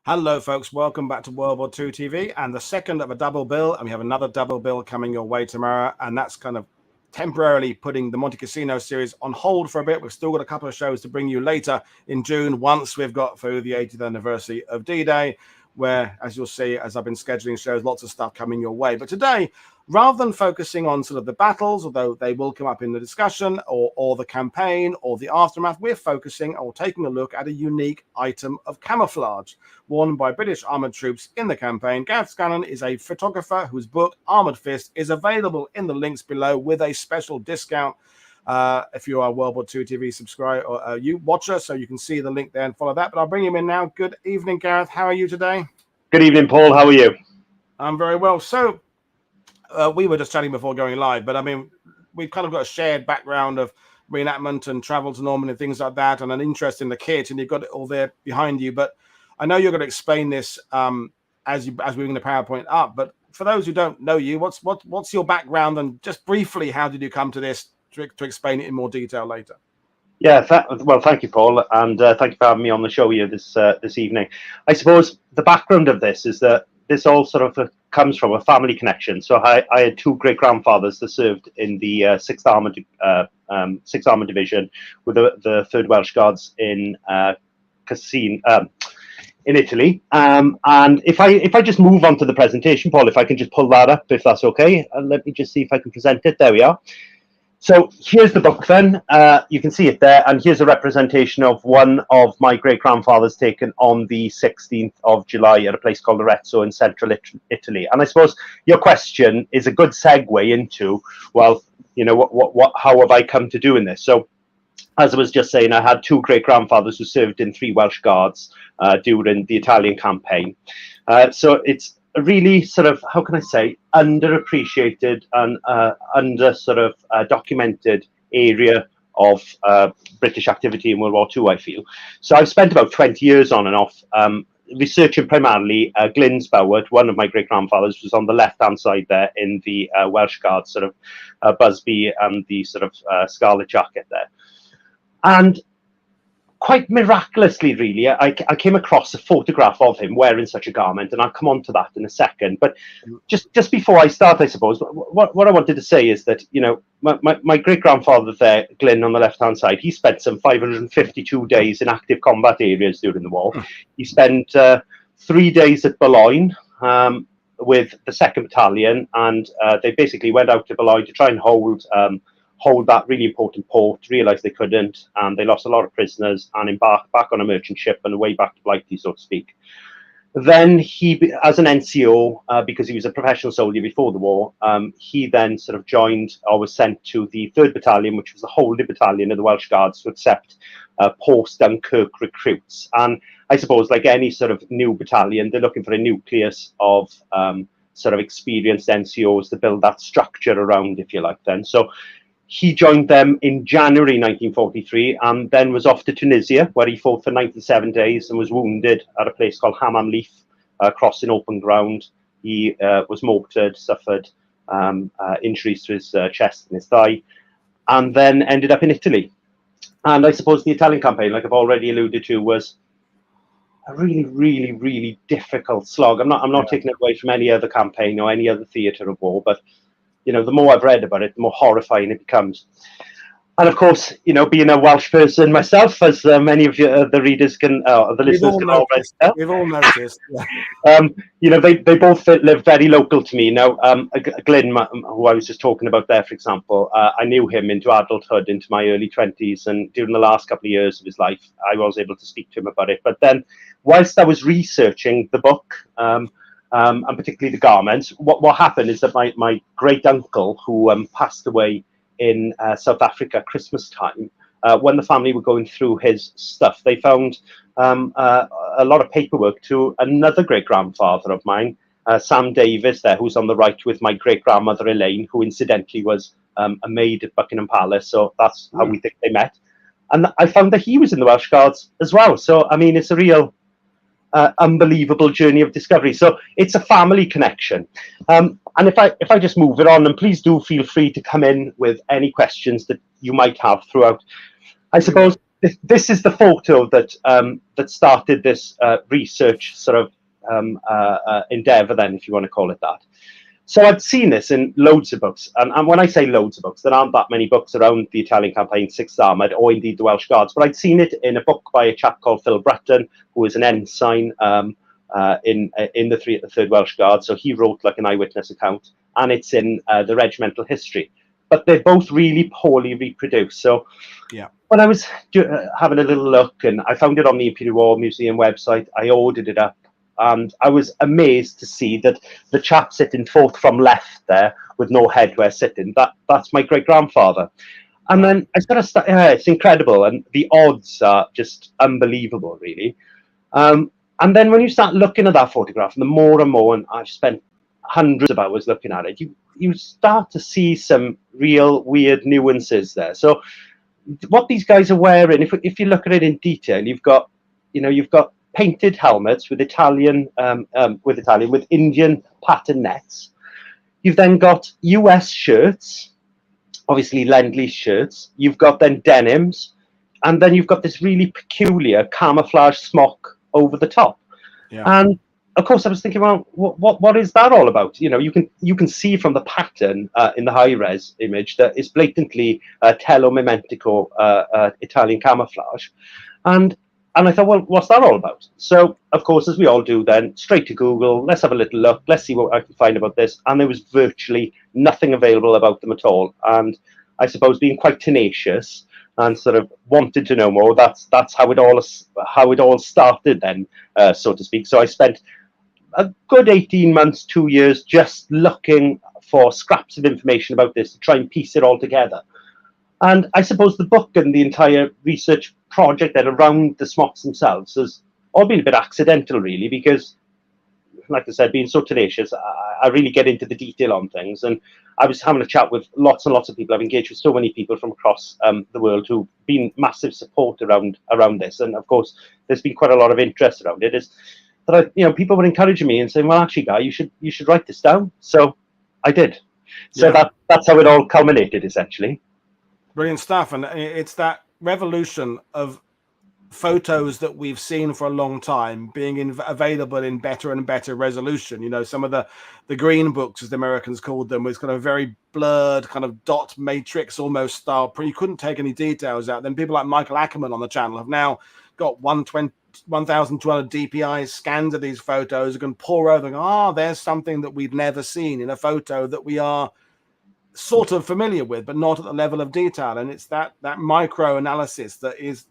Hello, folks. Welcome back to World War II TV and the second of a double bill. And we have another double bill coming your way tomorrow. And that's kind of temporarily putting the Monte Cassino series on hold for a bit. We've still got a couple of shows to bring you later in June once we've got through the 80th anniversary of D-Day, where, as you'll see, as I've been scheduling shows, lots of stuff coming your way. But today, rather than focusing on sort of the battles, although they will come up in the discussion, or the campaign, or the aftermath, we're focusing or taking a look at a unique item of camouflage worn by British armoured troops in the campaign. Gareth Scanlon is a photographer whose book, Armoured Fist, is available in the links below with a special discount. If you are a World War II TV subscriber or you watcher, so you can see the link there and follow that. But I'll bring him in now. Good evening, Gareth. How are you today? Good evening, Paul. How are you? I'm very well. So we were just chatting before going live, but I mean, we've kind of got a shared background of reenactment and travel to Normandy and things like that, and an interest in the kit, and you've got it all there behind you. But I know you're going to explain this as we bring the PowerPoint up. But for those who don't know you, what's your background, and just briefly, how did you come to this? To explain it in more detail later. Yeah, well, thank you, Paul, and thank you for having me on the show here this evening. I suppose the background of this is that this all sort of comes from a family connection. So I had two great grandfathers that served in the 6th Armoured Division with the 3rd Welsh Guards in Cassino. In Italy, and if I just move on to the presentation, Paul, if I can just pull that up, if that's okay, and let me just see if I can present it. There we are. So here's the book then, you can see it there, and here's a representation of one of my great-grandfathers taken on the 16th of July at a place called Arezzo in central Italy. And I suppose your question is a good segue into, well, you know, how have I come to doing this? So as I was just saying, I had two great-grandfathers who served in 3 Welsh Guards during the Italian campaign. So it's a really sort of, how can I say, underappreciated and under sort of documented area of British activity in World War II, I feel. So I've spent about 20 years on and off researching primarily Glyn's Boward, one of my great-grandfathers, was on the left-hand side there in the Welsh Guards, sort of Busby and the sort of scarlet jacket there. And quite miraculously, really, I came across a photograph of him wearing such a garment, and I'll come on to that in a second. But just before I start, I suppose, what I wanted to say is that, you know, my great-grandfather there, Glyn, on the left-hand side, he spent some 552 days in active combat areas during the war. He spent 3 days at Boulogne with the 2nd Battalion, and they basically went out to Boulogne to try and hold that really important port, realised they couldn't, and they lost a lot of prisoners and embarked back on a merchant ship and away back to Blighty, so to speak. Then he, as an NCO, because he was a professional soldier before the war, he then sort of joined or was sent to the 3rd Battalion, which was the holding battalion of the Welsh Guards to accept post-Dunkirk recruits. And I suppose, like any sort of new battalion, they're looking for a nucleus of sort of experienced NCOs to build that structure around, if you like, then. So he joined them in January 1943 and then was off to Tunisia, where he fought for 97 days and was wounded at a place called Hammam Leaf, crossing open ground. He was mortared, suffered injuries to his chest and his thigh, and then ended up in Italy. And I suppose the Italian campaign, like I've already alluded to, was a really, really, really difficult slog. I'm not taking it away from any other campaign or any other theatre of war, but you know, the more I've read about it, the more horrifying it becomes. And of course, you know, being a Welsh person myself, as many of you, the readers can, the listeners can already tell. We've all noticed. You know, they both live very local to me. Now, Glyn, who I was just talking about there, for example, I knew him into adulthood, into my early 20s, and during the last couple of years of his life, I was able to speak to him about it. But then, whilst I was researching the book, and particularly the garments, what happened is that my great uncle, who passed away in South Africa Christmas time, when the family were going through his stuff, they found a lot of paperwork to another great grandfather of mine, Sam Davis, there, who's on the right, with my great grandmother Elaine, who incidentally was a maid at Buckingham Palace. So that's how we think they met. And I found that he was in the Welsh Guards as well. So I mean, it's a real unbelievable journey of discovery. So it's a family connection. And if I just move it on, and please do feel free to come in with any questions that you might have throughout. I suppose this is the photo that that started this research sort of endeavor, then, if you want to call it that. So I'd seen this in loads of books, and when I say loads of books, there aren't that many books around the Italian campaign, 6th Armoured, or indeed the Welsh Guards, but I'd seen it in a book by a chap called Phil Bratton, who was an ensign in the 3rd Welsh Guards. So he wrote like an eyewitness account, and it's in the regimental history. But they're both really poorly reproduced. So yeah, when I was having a little look, and I found it on the Imperial War Museum website, I ordered it up. And I was amazed to see that the chap sitting fourth from left there with no headwear sitting, that's my great-grandfather. And then I sort of started, it's incredible. And the odds are just unbelievable, really. And then when you start looking at that photograph, the more and more, and I've spent hundreds of hours looking at it, you start to see some real weird nuances there. So what these guys are wearing, if you look at it in detail, you've got painted helmets with with Indian pattern nets. You've then got US shirts, obviously Lend-Lease shirts. You've got then denims, and then you've got this really peculiar camouflage smock over the top. Yeah. And of course, I was thinking, well, what is that all about? You can see from the pattern in the high res image that is blatantly Tello Mementico Italian camouflage, and I thought, well, what's that all about? So, of course, as we all do then, straight to Google, let's have a little look, let's see what I can find about this. And there was virtually nothing available about them at all. And I suppose being quite tenacious and sort of wanted to know more, that's how it all started then, so to speak. So I spent a good 18 months, 2 years, just looking for scraps of information about this to try and piece it all together. And I suppose the book and the entire research project then around the smocks themselves has all been a bit accidental, really, because, like I said, being so tenacious, I really get into the detail on things. And I was having a chat with lots and lots of people. I've engaged with so many people from across the world who've been massive support around this. And of course, there's been quite a lot of interest around it. Is that people were encouraging me and saying, "Well, actually, Guy, you should write this down." So I did. So that's how it all culminated, essentially. Brilliant stuff. And it's that revolution of photos that we've seen for a long time being available in better and better resolution. Some of the green books, as the Americans called them, was kind of very blurred, kind of dot matrix almost style. You couldn't take any details out. Then people like Michael Ackerman on the channel have now got 1,200 DPI scans of these photos. You can pour over and go, there's something that we've never seen in a photo that we are sort of familiar with, but not at the level of detail. And it's that micro analysis that is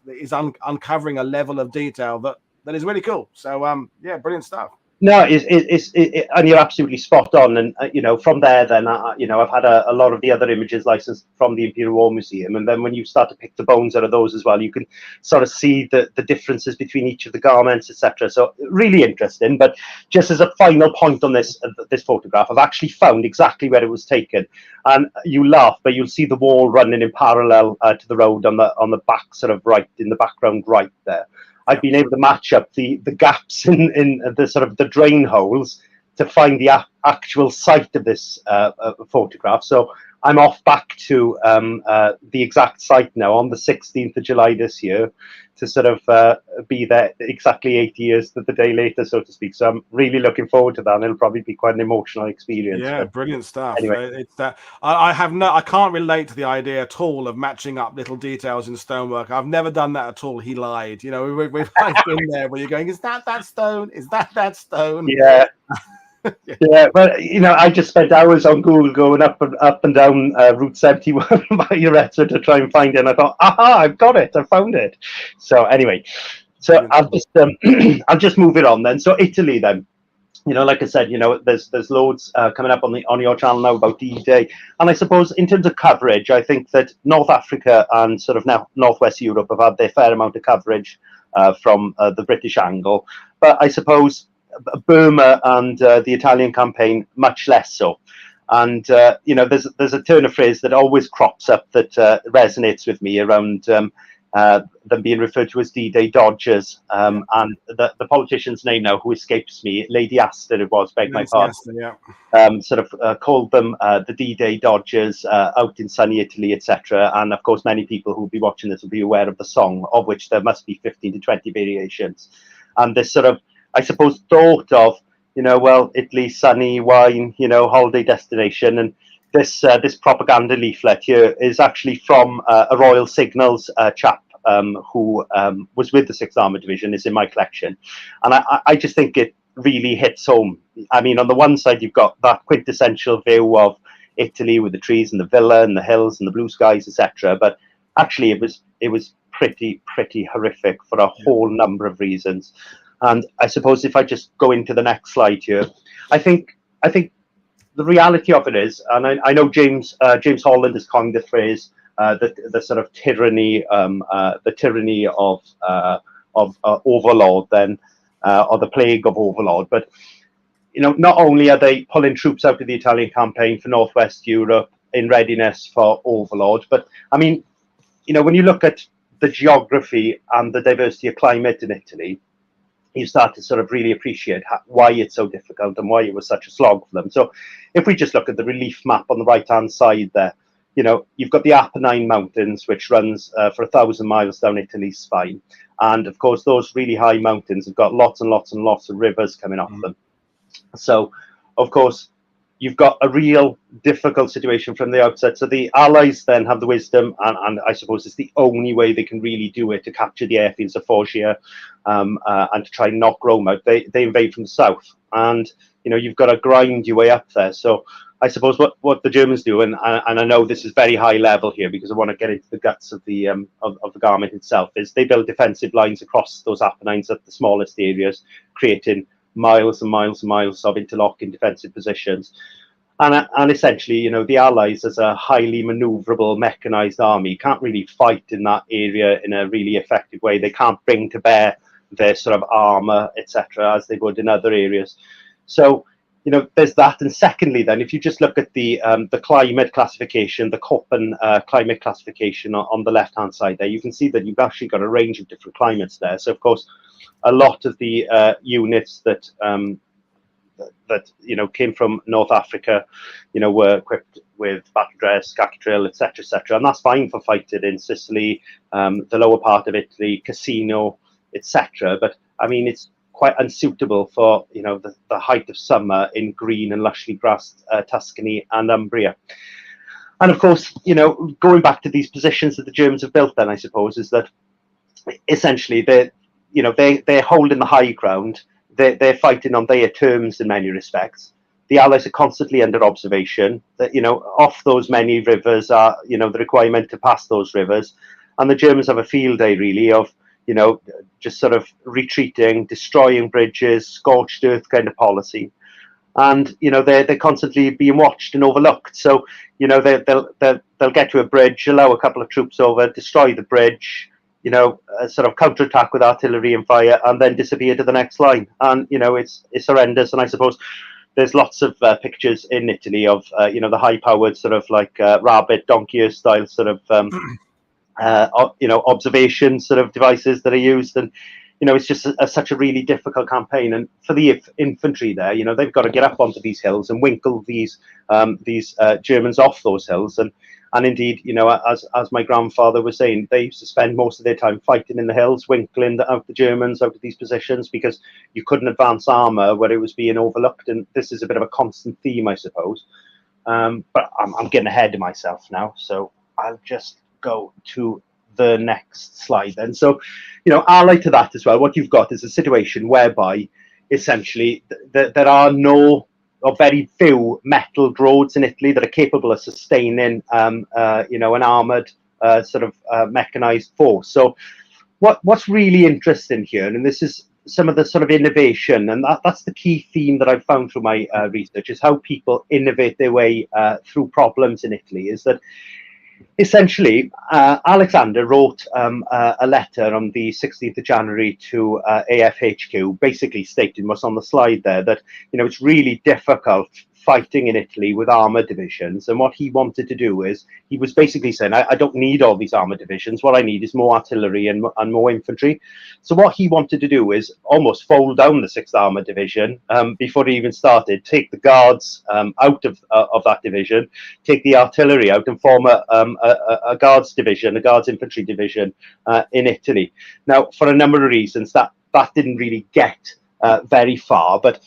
uncovering a level of detail that is really cool. So brilliant stuff. No, and you're absolutely spot on. And from there, then I've had a lot of the other images licensed from the Imperial War Museum, and then when you start to pick the bones out of those as well, you can sort of see the differences between each of the garments, etc. So really interesting. But just as a final point on this photograph, I've actually found exactly where it was taken, and you laugh, but you'll see the wall running in parallel to the road on the back, sort of right in the background, right there. I've been able to match up the gaps in the sort of the drain holes to find the actual site of this photograph. So I'm off back to the exact site now on the 16th of July this year to sort of be there exactly 8 years to the day later, so to speak. So I'm really looking forward to that, and it'll probably be quite an emotional experience. Yeah, but brilliant stuff. Anyway. It's that I can't relate to the idea at all of matching up little details in stonework. I've never done that at all. He lied. We've been there where you're going, is that stone? Is that stone? Yeah. Yeah, but I just spent hours on Google going up and down Route 71 by Rarity to try and find it. And I thought, I've got it, I found it. So anyway, I'll just move it on then. So Italy then, like I said, there's loads coming up on your channel now about D-Day, and I suppose in terms of coverage, I think that North Africa and sort of now Northwest Europe have had their fair amount of coverage from the British angle, but I suppose Burma and the Italian campaign much less so. And there's a turn of phrase that always crops up that resonates with me around them being referred to as D-Day dodgers. And the politician's name now, who escapes me, Lady Astor it was, beg my pardon. Sort of called them the D-Day dodgers out in sunny Italy, etc. And of course, many people who will be watching this will be aware of the song, of which there must be 15 to 20 variations. And this sort of, I suppose, thought of, well, Italy, sunny, wine, holiday destination. And this this propaganda leaflet here is actually from a Royal Signals chap who was with the 6th Armoured Division, is in my collection. And I just think it really hits home. I mean, on the one side, you've got that quintessential view of Italy with the trees and the villa and the hills and the blue skies, etc. But actually, it was pretty horrific for a whole number of reasons. And I suppose if I just go into the next slide here, I think the reality of it is, and I know James Holland has coined the phrase, the sort of tyranny, the tyranny of overlord, then, or the plague of overlord. But not only are they pulling troops out of the Italian campaign for Northwest Europe in readiness for overlord, but I mean, when you look at the geography and the diversity of climate in Italy, you start to sort of really appreciate why it's so difficult and why it was such a slog for them. So if we just look at the relief map on the right-hand side there, you've got the Apennine Mountains, which runs for 1,000 miles down Italy's spine. And of course, those really high mountains have got lots and lots and lots of rivers coming off them. So, of course, you've got a real difficult situation from the outset. So the Allies then have the wisdom, and I suppose it's the only way they can really do it, to capture the airfields of Foggia and to try and knock Rome out. They invade from the south, and you've got to grind your way up there. So I suppose what the Germans do, and I know this is very high level here because I want to get into the guts of the garment itself, is they build defensive lines across those Apennines at the smallest areas, creating miles and miles and miles of interlocking defensive positions. And essentially, the Allies, as a highly maneuverable, mechanized army, can't really fight in that area in a really effective way. They can't bring to bear their sort of armor, etc., as they would in other areas. So, there's that. And secondly, then, if you just look at the climate classification, the Köppen climate classification on the left-hand side there, you can see that you've actually got a range of different climates there. So, of course, a lot of the units that came from North Africa, were equipped with battle dress, khaki drill, etc., etc., and that's fine for fighting in Sicily, the lower part of Italy, Cassino, etc. But I mean, it's quite unsuitable for the height of summer in green and lushly grassed Tuscany and Umbria. And of course, going back to these positions that the Germans have built, then I suppose is that essentially they're holding the high ground. They're fighting on their terms in many respects. The Allies are constantly under observation. That off those many rivers are the requirement to pass those rivers, and the Germans have a field day really of just sort of retreating, destroying bridges, scorched earth kind of policy, and they're constantly being watched and overlooked. So they'll get to a bridge, allow a couple of troops over, destroy the bridge, sort of counterattack with artillery and fire, and then disappear to the next line. And it's horrendous. And I suppose there's lots of pictures in Italy of the high-powered sort of like rabbit donkey style sort of observation sort of devices that are used. And it's just such a really difficult campaign. And for the infantry there, they've got to get up onto these hills and winkle these Germans off those hills. And indeed, as my grandfather was saying, they used to spend most of their time fighting in the hills, winkling out the Germans out of these positions, because you couldn't advance armor where it was being overlooked. And this is a bit of a constant theme, I suppose. But I'm getting ahead of myself now, so I'll just go to the next slide then. So, allied to that as well, what you've got is a situation whereby essentially there are no or very few metalled roads in Italy that are capable of sustaining an armoured sort of mechanized force. So what's really interesting here, and this is some of the sort of innovation, and that's the key theme that I've found through my research, is how people innovate their way through problems in Italy, is that essentially, Alexander wrote a letter on the 16th of January to AFHQ, basically stating what's on the slide there, that it's really difficult fighting in Italy with armoured divisions, and what he wanted to do is, he was basically saying, I don't need all these armoured divisions, what I need is more artillery and more infantry. So what he wanted to do is almost fold down the 6th Armoured Division before he even started, take the guards out of that division, take the artillery out and form a guards division, a guards infantry division in Italy. Now, for a number of reasons, that didn't really get very far, but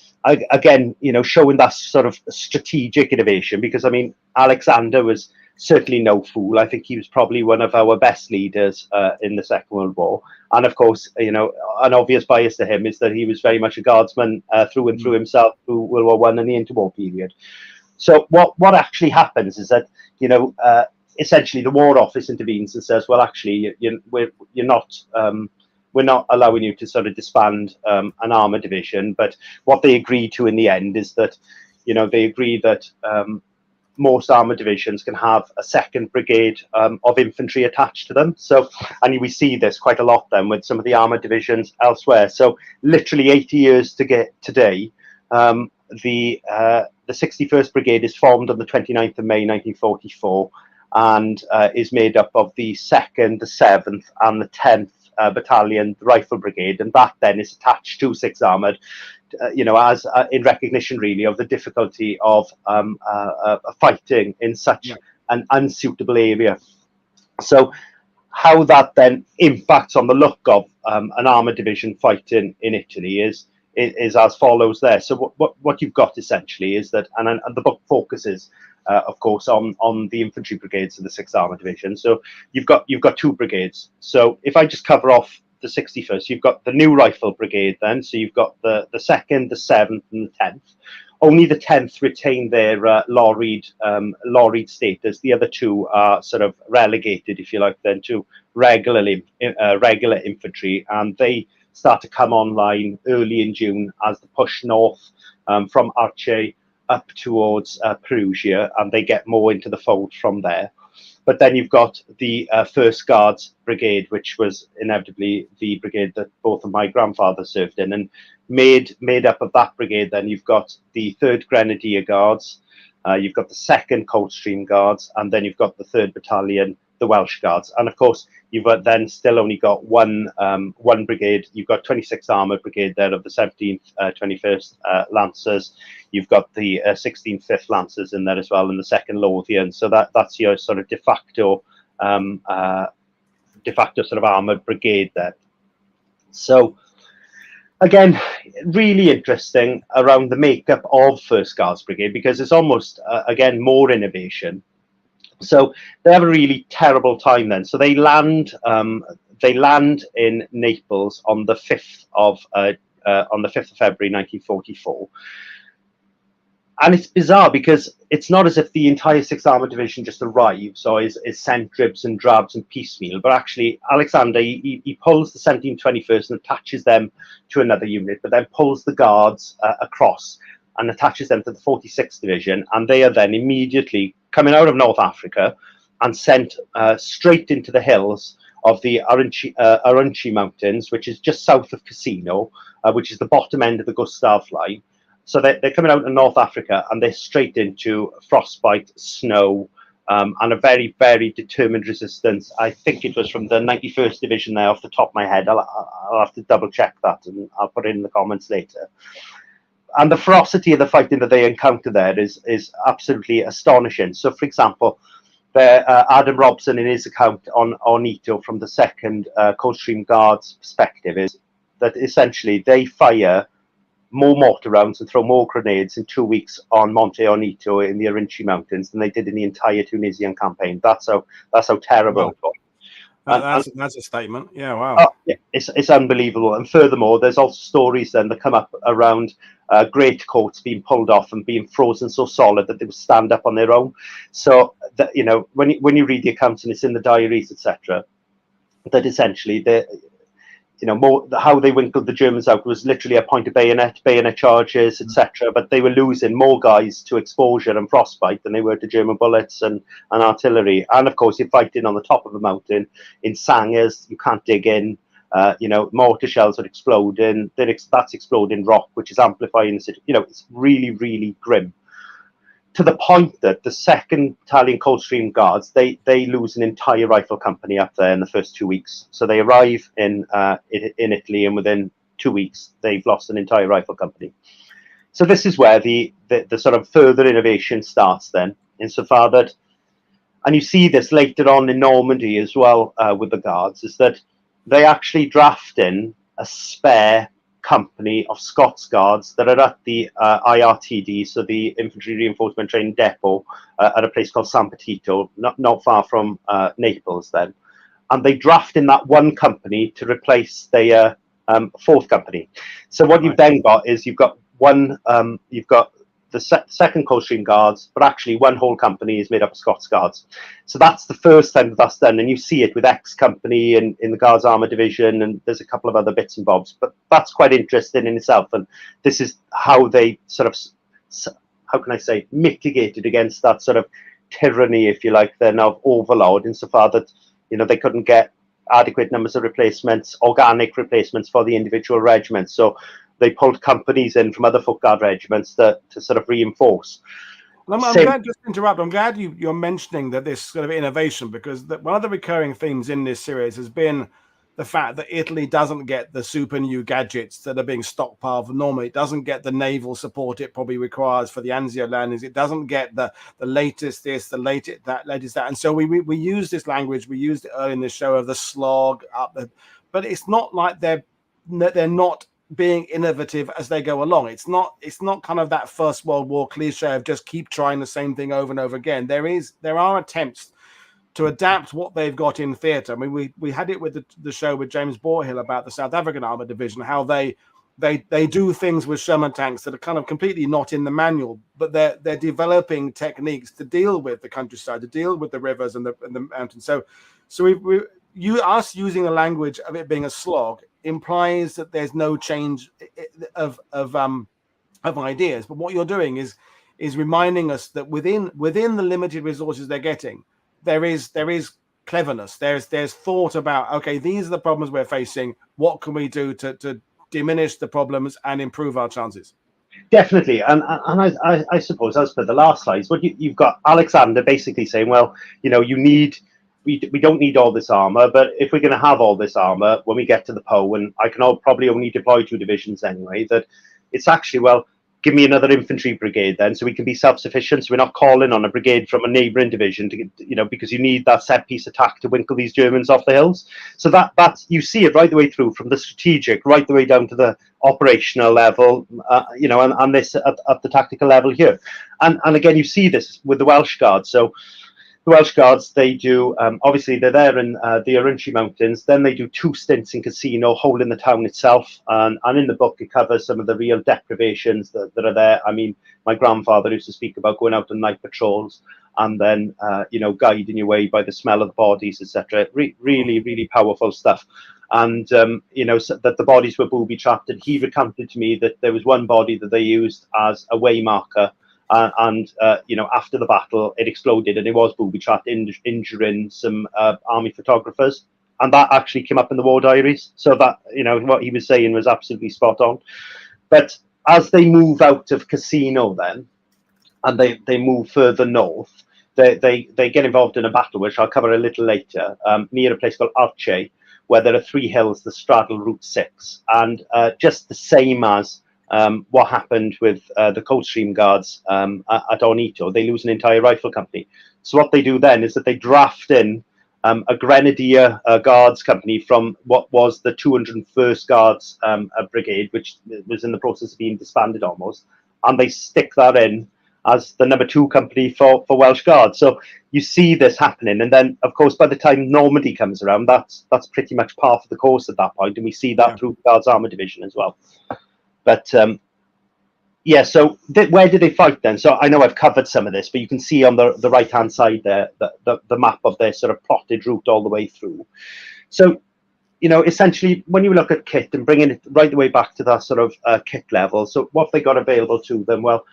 again, you know, showing that sort of strategic innovation, because I mean, Alexander was certainly no fool. I think he was probably one of our best leaders in the Second World War, and of course, you know, an obvious bias to him is that he was very much a guardsman through and through himself through World War One and the interwar period. So what actually happens is that, you know, essentially the War Office intervenes and says, well, actually, we're not allowing you to sort of disband an armoured division. But what they agree to in the end is that, you know, they agree that most armoured divisions can have a second brigade of infantry attached to them. So, and we see this quite a lot then with some of the armoured divisions elsewhere. So literally 80 years to get today, the 61st Brigade is formed on the 29th of May 1944 and is made up of the 2nd, the 7th and the 10th Battalion, the Rifle Brigade, and that then is attached to 6th Armoured, you know, as in recognition really of the difficulty of fighting in such an unsuitable area. So how that then impacts on the look of an armoured division fighting in Italy is as follows there. So what you've got essentially is that, and the book focuses of course on the infantry brigades of the 6th Armoured Division. So you've got two brigades. So if I just cover off the 61st, you've got the new Rifle Brigade then. So you've got the 2nd, the 7th and the 10th. Only the 10th retain their lorried status. The other two are sort of relegated, if you like, then to regular infantry, and they start to come online early in June as the push north from Arche up towards Perugia, and they get more into the fold from there. But then you've got the 1st Guards Brigade, which was inevitably the brigade that both of my grandfathers served in, and made up of that brigade. Then you've got the 3rd Grenadier Guards, you've got the 2nd Coldstream Guards, and then you've got the 3rd Battalion, the Welsh Guards. And of course, you've then still only got one brigade. You've got 26th Armoured Brigade there of the 17th, 21st Lancers. You've got the 16th, 5th Lancers in there as well, and the 2nd Lothian. So that's your sort of de facto sort of armoured brigade there. So again, really interesting around the makeup of 1st Guards Brigade, because it's almost again more innovation. So they have a really terrible time then. So they land in Naples on the 5th of February 1944. And it's bizarre because it's not as if the entire 6th Armoured Division just arrives or is sent dribs and drabs and piecemeal, but actually Alexander, he pulls the 17th, 21st and attaches them to another unit, but then pulls the guards across and attaches them to the 46th Division, and they are then immediately coming out of North Africa and sent straight into the hills of the Arunci Mountains, which is just south of Cassino, which is the bottom end of the Gustav line. So they're coming out of North Africa and they're straight into frostbite, snow, and a very, very determined resistance. I think it was from the 91st Division there off the top of my head. I'll have to double check that and I'll put it in the comments later. And the ferocity of the fighting that they encounter there is absolutely astonishing. So, for example, Adam Robson in his account on Ornito from the 2nd Coldstream Guards perspective is that essentially they fire more mortar rounds and throw more grenades in 2 weeks on Monte Ornito in the Arunci Mountains than they did in the entire Tunisian campaign. That's how terrible. Wow. That's a statement. Yeah, wow. Yeah, it's unbelievable. And furthermore, there's also stories then that come up around great coats being pulled off and being frozen so solid that they would stand up on their own. So that, you know, when you read the accounts, and it's in the diaries, etc., that essentially how they winkled the Germans out was literally a point of bayonet charges, etc. But they were losing more guys to exposure and frostbite than they were to German bullets and artillery. And of course, you're fighting on the top of a mountain in sangers. You can't dig in. Mortar shells are exploding. That's exploding rock, which is amplifying the situation. You know, it's really, really grim. to the point that the 2nd Italian Coldstream Guards, they lose an entire rifle company up there in the first 2 weeks. So they arrive in Italy, and within 2 weeks, they've lost an entire rifle company. So this is where the sort of further innovation starts then, insofar that, and you see this later on in Normandy as well with the Guards, is that they actually draft in a spare company of Scots Guards that are at the IRTD, so the Infantry Reinforcement Training Depot at a place called San Petito, not far from Naples then. And they draft in that one company to replace their 4th company. So what you've then got is you've got the 2nd Coldstream Guards, but actually one whole company is made up of Scots Guards. So that's the first time that's done, and you see it with X Company and in the Guards Armoured Division, and there's a couple of other bits and bobs, but that's quite interesting in itself. And this is how they sort of, how can I say, mitigated against that sort of tyranny, if you like, then of overload, insofar that, you know, they couldn't get adequate numbers of replacements, organic replacements for the individual regiments. So they pulled companies in from other foot guard regiments to sort of reinforce. I'm glad, just to interrupt, I'm glad you're mentioning that this sort of innovation, because one of the recurring themes in this series has been the fact that Italy doesn't get the super new gadgets that are being stockpiled normally. It doesn't get the naval support it probably requires for the Anzio landings. It doesn't get the latest this, the latest that. And so we use this language. We used it early in the show of the slog up the, but it's not like they're not being innovative as they go along. It's not kind of that First World War cliche of just keep trying the same thing over and over again. There are attempts to adapt what they've got in theatre. I mean, we had it with the show with James Borhill about the South African Armoured Division, how they do things with Sherman tanks that are kind of completely not in the manual, but they're developing techniques to deal with the countryside, to deal with the rivers and the mountains. So us using a language of it being a slog implies that there's no change of ideas. But what you're doing is reminding us that within the limited resources they're getting, there is cleverness. There's thought about, okay, these are the problems we're facing. What can we do to diminish the problems and improve our chances? Definitely, and I suppose, as per the last slides, what you've got Alexander basically saying, well, you know, we don't need all this armor, but if we're going to have all this armor when we get to the Po, and I can probably only deploy 2 divisions anyway, that it's actually, well, give me another infantry brigade then, so we can be self-sufficient. So we're not calling on a brigade from a neighbouring division to get, you know, because you need that set piece attack to winkle these Germans off the hills. So that's, you see it right the way through, from the strategic right the way down to the operational level, you know, and this at the tactical level here. And again, you see this with the Welsh Guards. So the Welsh Guards, they do, obviously they're there in the Rarity Mountains, then they do 2 stints in Cassino, holding the town itself, and in the book it covers some of the real deprivations that are there. I mean, my grandfather used to speak about going out on night patrols and then, you know, guiding your way by the smell of the bodies, etc. Really, really powerful stuff. And, you know, so that the bodies were booby-trapped, and he recounted to me that there was one body that they used as a way marker, you know, after the battle, it exploded and it was booby-trapped, injuring some army photographers. And that actually came up in the war diaries. So that, you know, what he was saying was absolutely spot on. But as they move out of Cassino then, and they move further north, they get involved in a battle, which I'll cover a little later, near a place called Arche, where there are 3 hills that straddle Route 6. And just the same as what happened with the Coldstream Guards at Ornito, they lose an entire rifle company. So what they do then is that they draft in a Grenadier Guards company from what was the 201st Guards Brigade, which was in the process of being disbanded almost, and they stick that in as the number 2 company for Welsh Guards. So you see this happening, and then of course by the time Normandy comes around, that's pretty much par for the course at that point, and we see that through Guards Armoured Division as well. But yeah, so where did they fight then? So I know I've covered some of this, but you can see on the right-hand side there the map of their sort of plotted route all the way through. So, you know, essentially, when you look at kit and bringing it right the way back to that sort of kit level, so what they got available to them, well,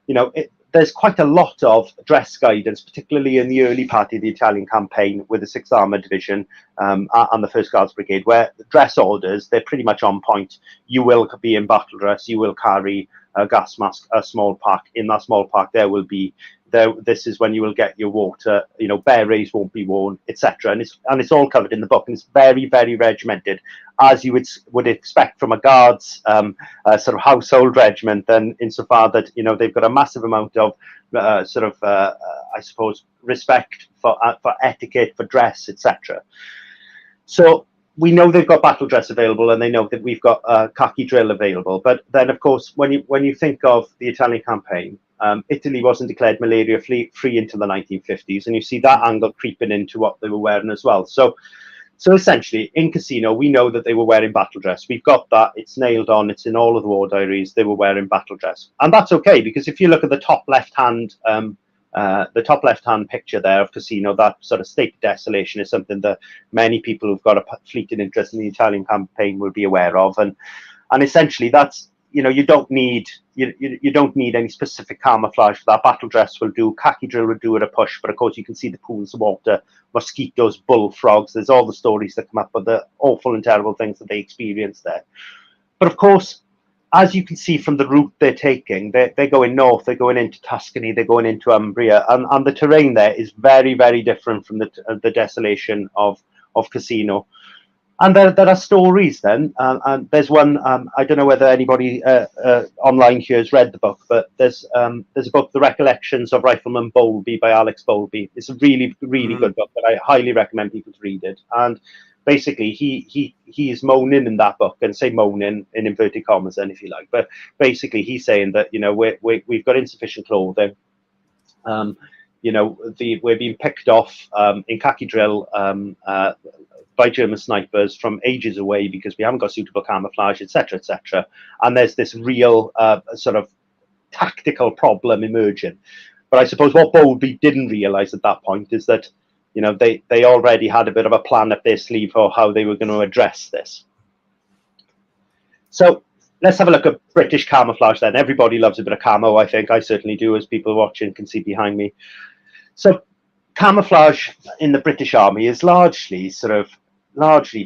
you know, there's quite a lot of dress guidance, particularly in the early part of the Italian campaign with the 6th Armoured Division and the 1st Guards Brigade, where the dress orders, they're pretty much on point. You will be in battle dress, you will carry a gas mask, a small pack. In that small pack, there will be this is when you will get your water. Berets won't be worn, etc. And it's all covered in the book, and it's very, very regimented, as you would expect from a guards sort of household regiment. Then, insofar that they've got a massive amount of I suppose, respect for etiquette, for dress, etc. So we know they've got battle dress available, and they know that we've got khaki drill available. But then, of course, when you think of the Italian campaign, Italy wasn't declared malaria-free until the 1950s, and you see that angle creeping into what they were wearing as well. So essentially, in Cassino, we know that they were wearing battle dress. We've got that. It's nailed on. It's in all of the war diaries. They were wearing battle dress. And that's okay, because if you look at the top left-hand picture there of Cassino, that sort of state of desolation is something that many people who've got a fleeting interest in the Italian campaign will be aware of. And essentially, that's, you don't need any specific camouflage for that. Battle dress will do, khaki drill will do at a push, but of course you can see the pools of water, mosquitoes, bullfrogs. There's all the stories that come up with the awful and terrible things that they experience there. But of course, as you can see from the route they're taking, they're going north, they're going into Tuscany, they're going into Umbria, and the terrain there is very, very different from the desolation of Cassino. And there are stories then, and there's one, I don't know whether anybody online here has read the book, but there's a book, The Recollections of Rifleman Bowlby by Alex Bowlby. It's a really, really good book, but I highly recommend people to read it. And basically, he is moaning in that book, and say moaning in inverted commas then, if you like, but basically he's saying that, we've got insufficient clothing, we're being picked off in khaki drill by German snipers from ages away because we haven't got suitable camouflage, etc., etc. And there's this real sort of tactical problem emerging. But I suppose what Bowlby didn't realise at that point is that they already had a bit of a plan up their sleeve for how they were going to address this. So let's have a look at British camouflage then. Everybody loves a bit of camo, I think. I certainly do, as people watching can see behind me. So camouflage in the British Army is largely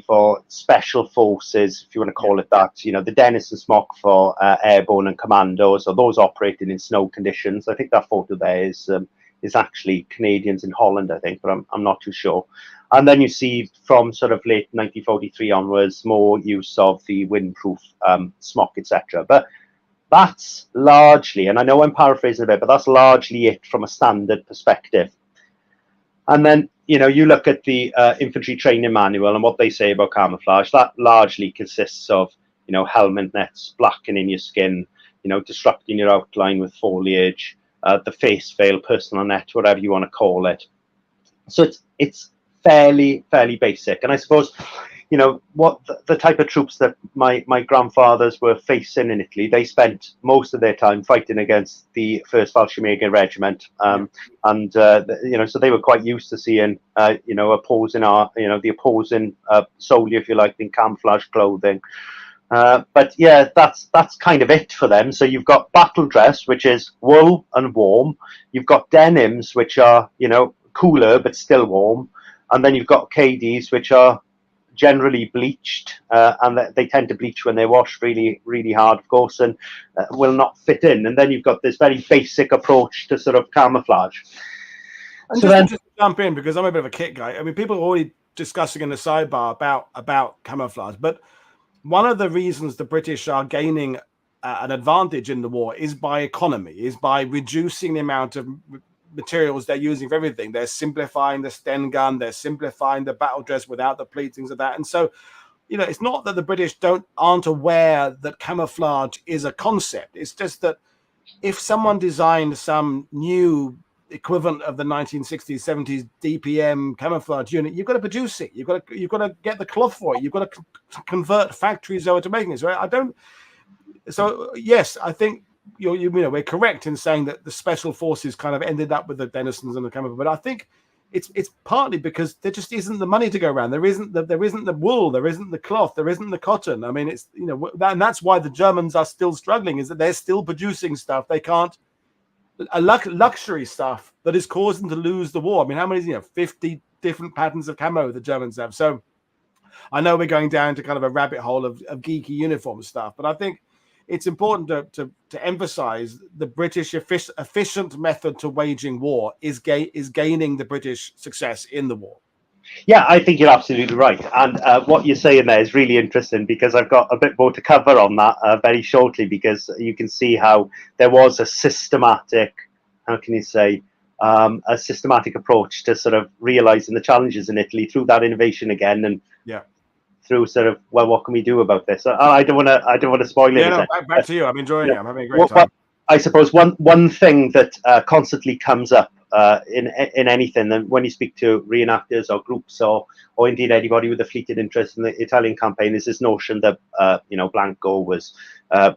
for special forces, if you want to call it that. The Denison smock for airborne and commandos, or those operating in snow conditions. I think that photo there is actually Canadians in Holland, I think, but I'm not too sure. And then you see from sort of late 1943 onwards more use of the windproof smock, etc. But that's largely, and I know I'm paraphrasing a bit, but that's largely it from a standard perspective. And then, you look at the infantry training manual and what they say about camouflage. That largely consists of, helmet nets, blackening your skin, disrupting your outline with foliage, the face veil, personal net, whatever you want to call it. So it's fairly basic. And I suppose, what the type of troops that my grandfathers were facing in Italy, they spent most of their time fighting against the 1st Valshamega Regiment, and so they were quite used to seeing opposing the opposing soldier, if you like, in camouflage clothing. But yeah, that's kind of it for them. So you've got battle dress, which is wool and warm. You've got denims, which are cooler but still warm, and then you've got KDs, which are generally bleached, and they tend to bleach when they're washed really, really hard, of course, and will not fit in. And then you've got this very basic approach to sort of camouflage. And so just to jump in, because I'm a bit of a kit guy. I mean, people are already discussing in the sidebar about camouflage, but one of the reasons the British are gaining an advantage in the war is by economy, is by reducing the amount of materials they're using for everything. They're simplifying the Sten gun, they're simplifying the battle dress without the pleats, things like that. And so, it's not that the British aren't aware that camouflage is a concept. It's just that if someone designed some new equivalent of the 1960s, 70s DPM camouflage unit, you've got to produce it. You've got to get the cloth for it. You've got to convert factories over to making it. Right? So yes, I think we're correct in saying that the special forces kind of ended up with the Denisons and the camouflage, but I think it's partly because there just isn't the money to go around. There isn't the wool, there isn't the cloth, there isn't the cotton. I mean, it's and that's why the Germans are still struggling, is that they're still producing stuff they can't, luxury stuff that is causing them to lose the war. I mean, how many 50 different patterns of camo the Germans have. So I know we're going down to kind of a rabbit hole of geeky uniform stuff, but I think it's important to emphasize the British efficient method to waging war is gaining the British success in the war. Yeah, I think you're absolutely right. And what you're saying there is really interesting, because I've got a bit more to cover on that very shortly, because you can see how there was a systematic, how can you say, a systematic approach to sort of realizing the challenges in Italy through that innovation again, and through sort of, well, what can we do about this? I don't want to spoil it. Yeah, no, back to you. I'm enjoying it. I'm having a great time. I suppose one thing that constantly comes up in anything, and when you speak to reenactors or groups or indeed anybody with a fleeting interest in the Italian campaign, is this notion that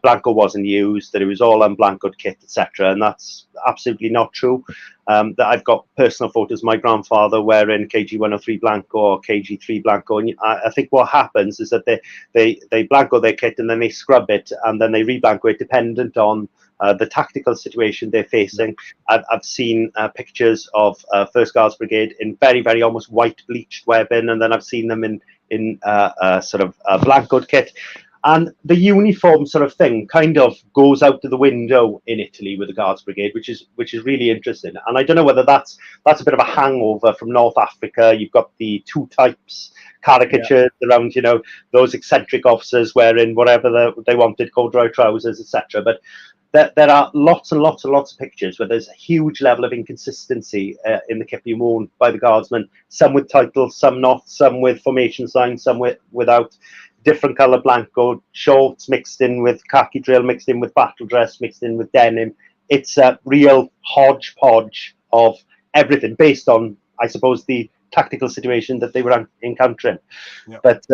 Blanco wasn't used, that it was all unblancoed kit, etc. And that's absolutely not true. That I've got personal photos of my grandfather wearing KG 103 Blanco or KG 3 Blanco, and I think what happens is that they blanco their kit and then they scrub it and then they reblanco it dependent on the tactical situation they're facing. I've seen pictures of 1st Guards Brigade in very, very almost white bleached webbing, and then I've seen them in sort of blancoed kit. And the uniform sort of thing kind of goes out of the window in Italy with the Guards Brigade, which is really interesting. And I don't know whether that's a bit of a hangover from North Africa. You've got the two types caricatured around, those eccentric officers wearing whatever they wanted, corduroy trousers, etc. But there are lots and lots and lots of pictures where there's a huge level of inconsistency in the kit being worn by the guardsmen. Some with titles, some not. Some with formation signs, some without. Different colour blanco, shorts mixed in with khaki drill, mixed in with battle dress, mixed in with denim. It's a real hodgepodge of everything based on, I suppose, the tactical situation that they were encountering. But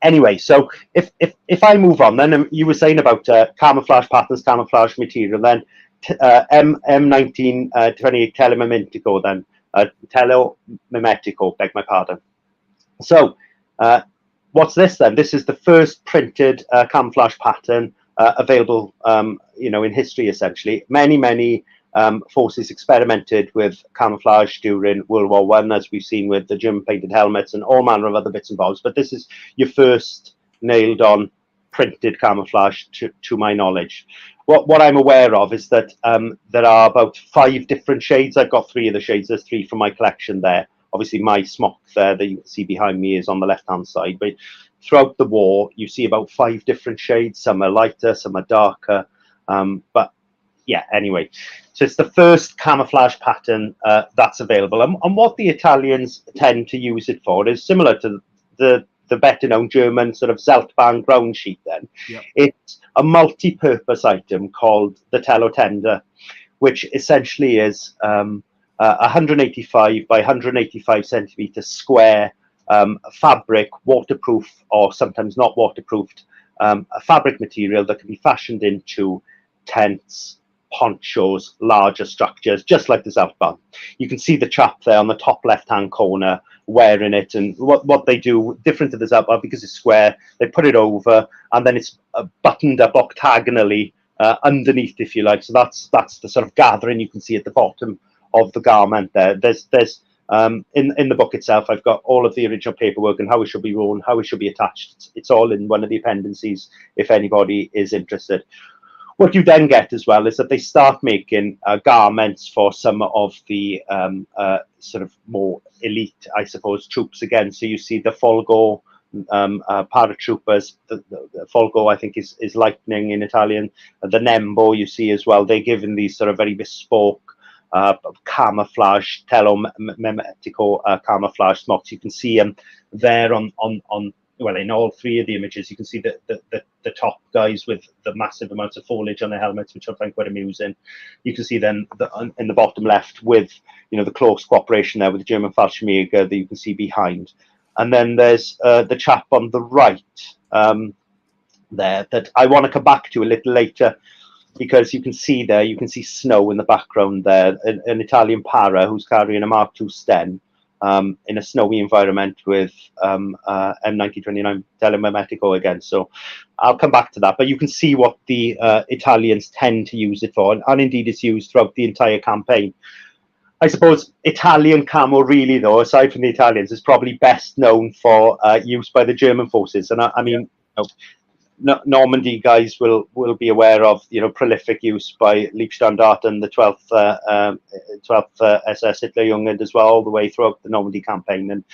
anyway, so if I move on, then you were saying about camouflage patterns, camouflage material, then M1928 telemimetico, then telemimetico, beg my pardon. So what's this then? This is the first printed camouflage pattern available, in history, essentially. Many forces experimented with camouflage during World War I, as we've seen with the German painted helmets and all manner of other bits and bobs. But this is your first nailed-on printed camouflage, to my knowledge. What I'm aware of is that there are about 5 different shades. I've got 3 of the shades. There's 3 from my collection there. Obviously, my smock there that you can see behind me is on the left-hand side. But throughout the war, you see about 5 different shades. Some are lighter, some are darker. But yeah, anyway. So it's the first camouflage pattern that's available. And what the Italians tend to use it for is similar to the better-known German sort of Zeltbahn ground sheet then. It's a multi-purpose item called the telotender, which essentially is 185 by 185 centimeter square fabric, waterproof or sometimes not waterproofed, a fabric material that can be fashioned into tents, ponchos, larger structures, just like the Zeltbahn. You can see the chap there on the top left-hand corner wearing it, and what they do different to the Zeltbahn, because it's square, they put it over and then it's buttoned up octagonally underneath, if you like. So that's the sort of gathering you can see at the bottom of the garment there. There's in the book itself, I've got all of the original paperwork and how it should be worn, how it should be attached. It's all in one of the appendices if anybody is interested. What you then get as well is that they start making garments for some of the sort of more elite, I suppose, troops again. So you see the Folgo paratroopers. The Folgo, I think, is lightning in Italian. The Nembo, you see as well. They're given these sort of very bespoke camouflage, telomimetico camouflage smocks. You can see them there on well, in all 3 of the images. You can see the top guys with the massive amounts of foliage on their helmets, which I find quite amusing. You can see then in the bottom left with the close cooperation there with the German Fallschirmjäger that you can see behind. And then there's the chap on the right there that I want to come back to a little later, because you can see snow in the background there, an Italian para who's carrying a Mark II Sten in a snowy environment with M1929 telemimetico again. So I'll come back to that, but you can see what the Italians tend to use it for, and indeed it's used throughout the entire campaign. I suppose Italian camo really, though, aside from the Italians, is probably best known for use by the German forces. And I mean, Normandy guys will be aware of, you know, prolific use by Liebstandarte and the 12th SS Hitlerjugend as well, all the way throughout the Normandy campaign. And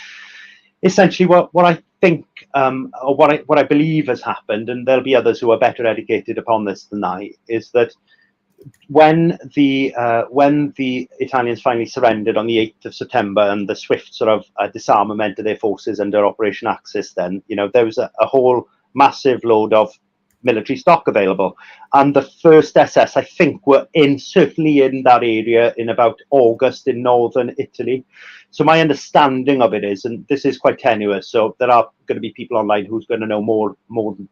essentially what I think, or what I believe has happened, and there'll be others who are better educated upon this than I, is that when the Italians finally surrendered on the 8th of September and the swift sort of disarmament of their forces under Operation Axis, then, you know, there was a whole massive load of military stock available, and the 1st SS, I think, were certainly in that area in about August in northern Italy. So my understanding of it is, and this is quite tenuous, so there are going to be people online who's going to know more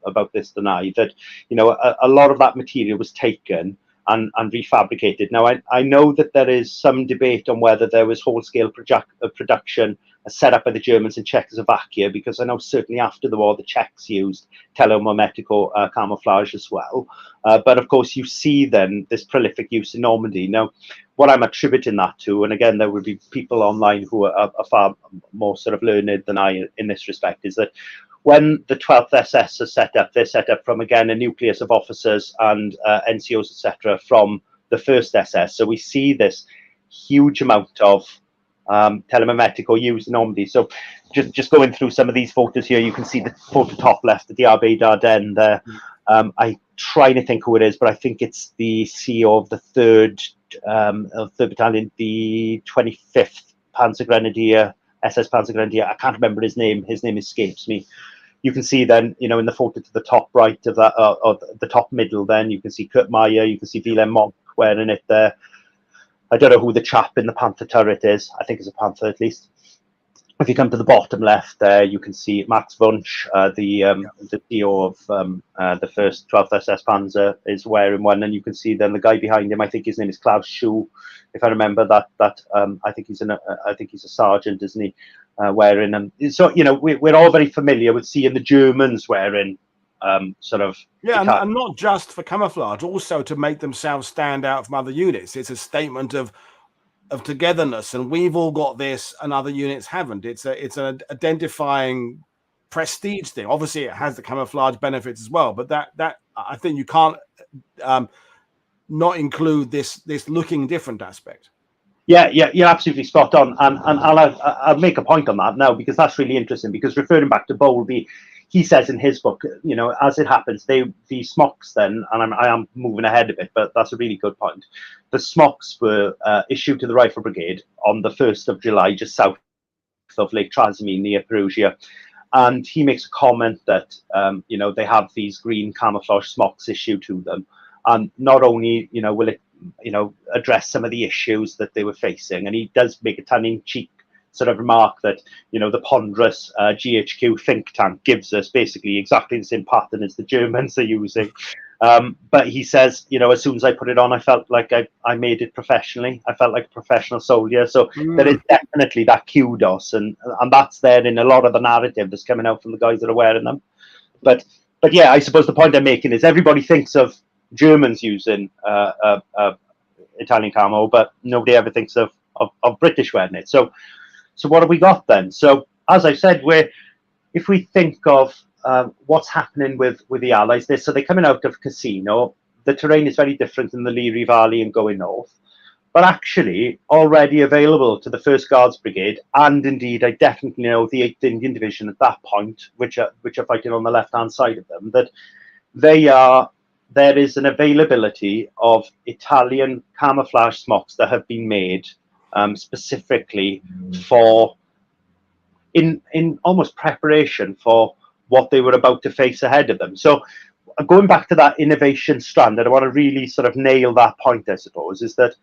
about this than I, that, you know, a lot of that material was taken and refabricated. Now, I know that there is some debate on whether there was whole-scale production set up by the Germans in Czechoslovakia, because I know certainly after the war the Czechs used telomimetical camouflage as well. But of course you see then this prolific use in Normandy. Now, what I'm attributing that to, and again there would be people online who are far more sort of learned than I in this respect, is that when the 12th SS is set up, they're set up from, again, a nucleus of officers and NCOs, etc., from the 1st SS. So we see this huge amount of telemimetical used in Normandy. So just going through some of these photos here, you can see the photo top left, the Diaries d'Ardennes there. I try to think who it is, but I think it's the CEO of the 3rd Battalion, the 25th Panzer Grenadier, SS Panzer Grenadier. I can't remember his name. His name escapes me. You can see then, you know, in the photo to the top right of that, or the top middle, then you can see Kurt Meyer, you can see Wilhelm Monk wearing it there. I don't know who the chap in the Panther turret is. I think it's a Panther at least. If you come to the bottom left there, you can see Max Wunsch, the CEO of the 1st 12th SS Panzer, is wearing one, and you can see then the guy behind him. I think his name is Klaus Schuh, if I remember that. I think he's a sergeant, isn't he? Wearing them. So you know, we're all very familiar with seeing the Germans wearing sort of. Yeah, and not just for camouflage, also to make themselves stand out from other units. It's a statement of togetherness, and we've all got this and other units haven't. It's an identifying prestige thing. Obviously it has the camouflage benefits as well, but that I think you can't not include this looking different aspect. Yeah, you're absolutely spot on, and I'll make a point on that now, because that's really interesting. Because referring back to Bowlby, he says in his book, you know, as it happens, the smocks then, and I am moving ahead a bit, but that's a really good point. The smocks were issued to the Rifle Brigade on the 1st of July, just south of Lake Trasimene near Perugia. And he makes a comment that, you know, they have these green camouflage smocks issued to them. And not only, you know, will it, you know, address some of the issues that they were facing, and he does make a tongue-in-cheek sort of remark that, you know, the ponderous GHQ think tank gives us basically exactly the same pattern as the Germans are using. But he says, you know, as soon as I put it on, I felt like I made it professionally. I felt like a professional soldier. So there is definitely that kudos, and that's there in a lot of the narrative that's coming out from the guys that are wearing them. But yeah, I suppose the point I'm making is everybody thinks of Germans using Italian camo, but nobody ever thinks of British wearing it. So what have we got then? So as I said, if we think of what's happening with the Allies, so they're coming out of Cassino. The terrain is very different in the Liri Valley and going north, but actually already available to the 1st Guards Brigade, and indeed I definitely know the 8th Indian Division at that point, which are fighting on the left-hand side of them, that there is an availability of Italian camouflage smocks that have been made specifically for in almost preparation for what they were about to face ahead of them. So going back to that innovation strand, and I want to really sort of nail that point, I suppose, is that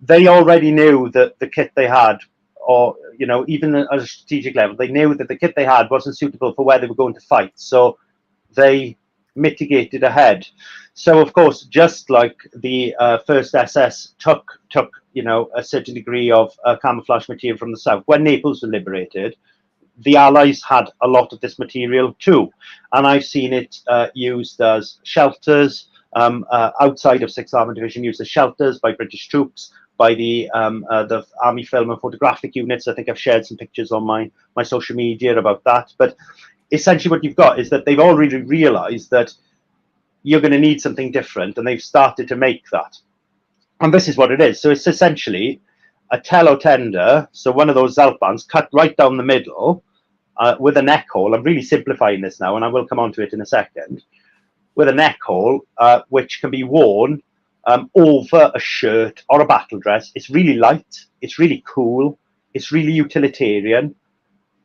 they already knew that the kit they had, or, you know, even at a strategic level, they knew that the kit they had wasn't suitable for where they were going to fight. So they mitigated ahead. So of course, just like the 1st SS took you know, a certain degree of camouflage material from the south, when Naples was liberated, the Allies had a lot of this material too, and I've seen it used as shelters outside of 6th Armoured Division, used as shelters by British troops, by the Army Film and Photographic units. I think I've shared some pictures on my social media about that. But essentially what you've got is that they've already realized that you're going to need something different, and they've started to make that. And this is what it is. So it's essentially a tello tender, so one of those zelt bands cut right down the middle with a neck hole. I'm really simplifying this now, and I will come on to it in a second. With a neck hole, which can be worn over a shirt or a battle dress. It's really light. It's really cool. It's really utilitarian.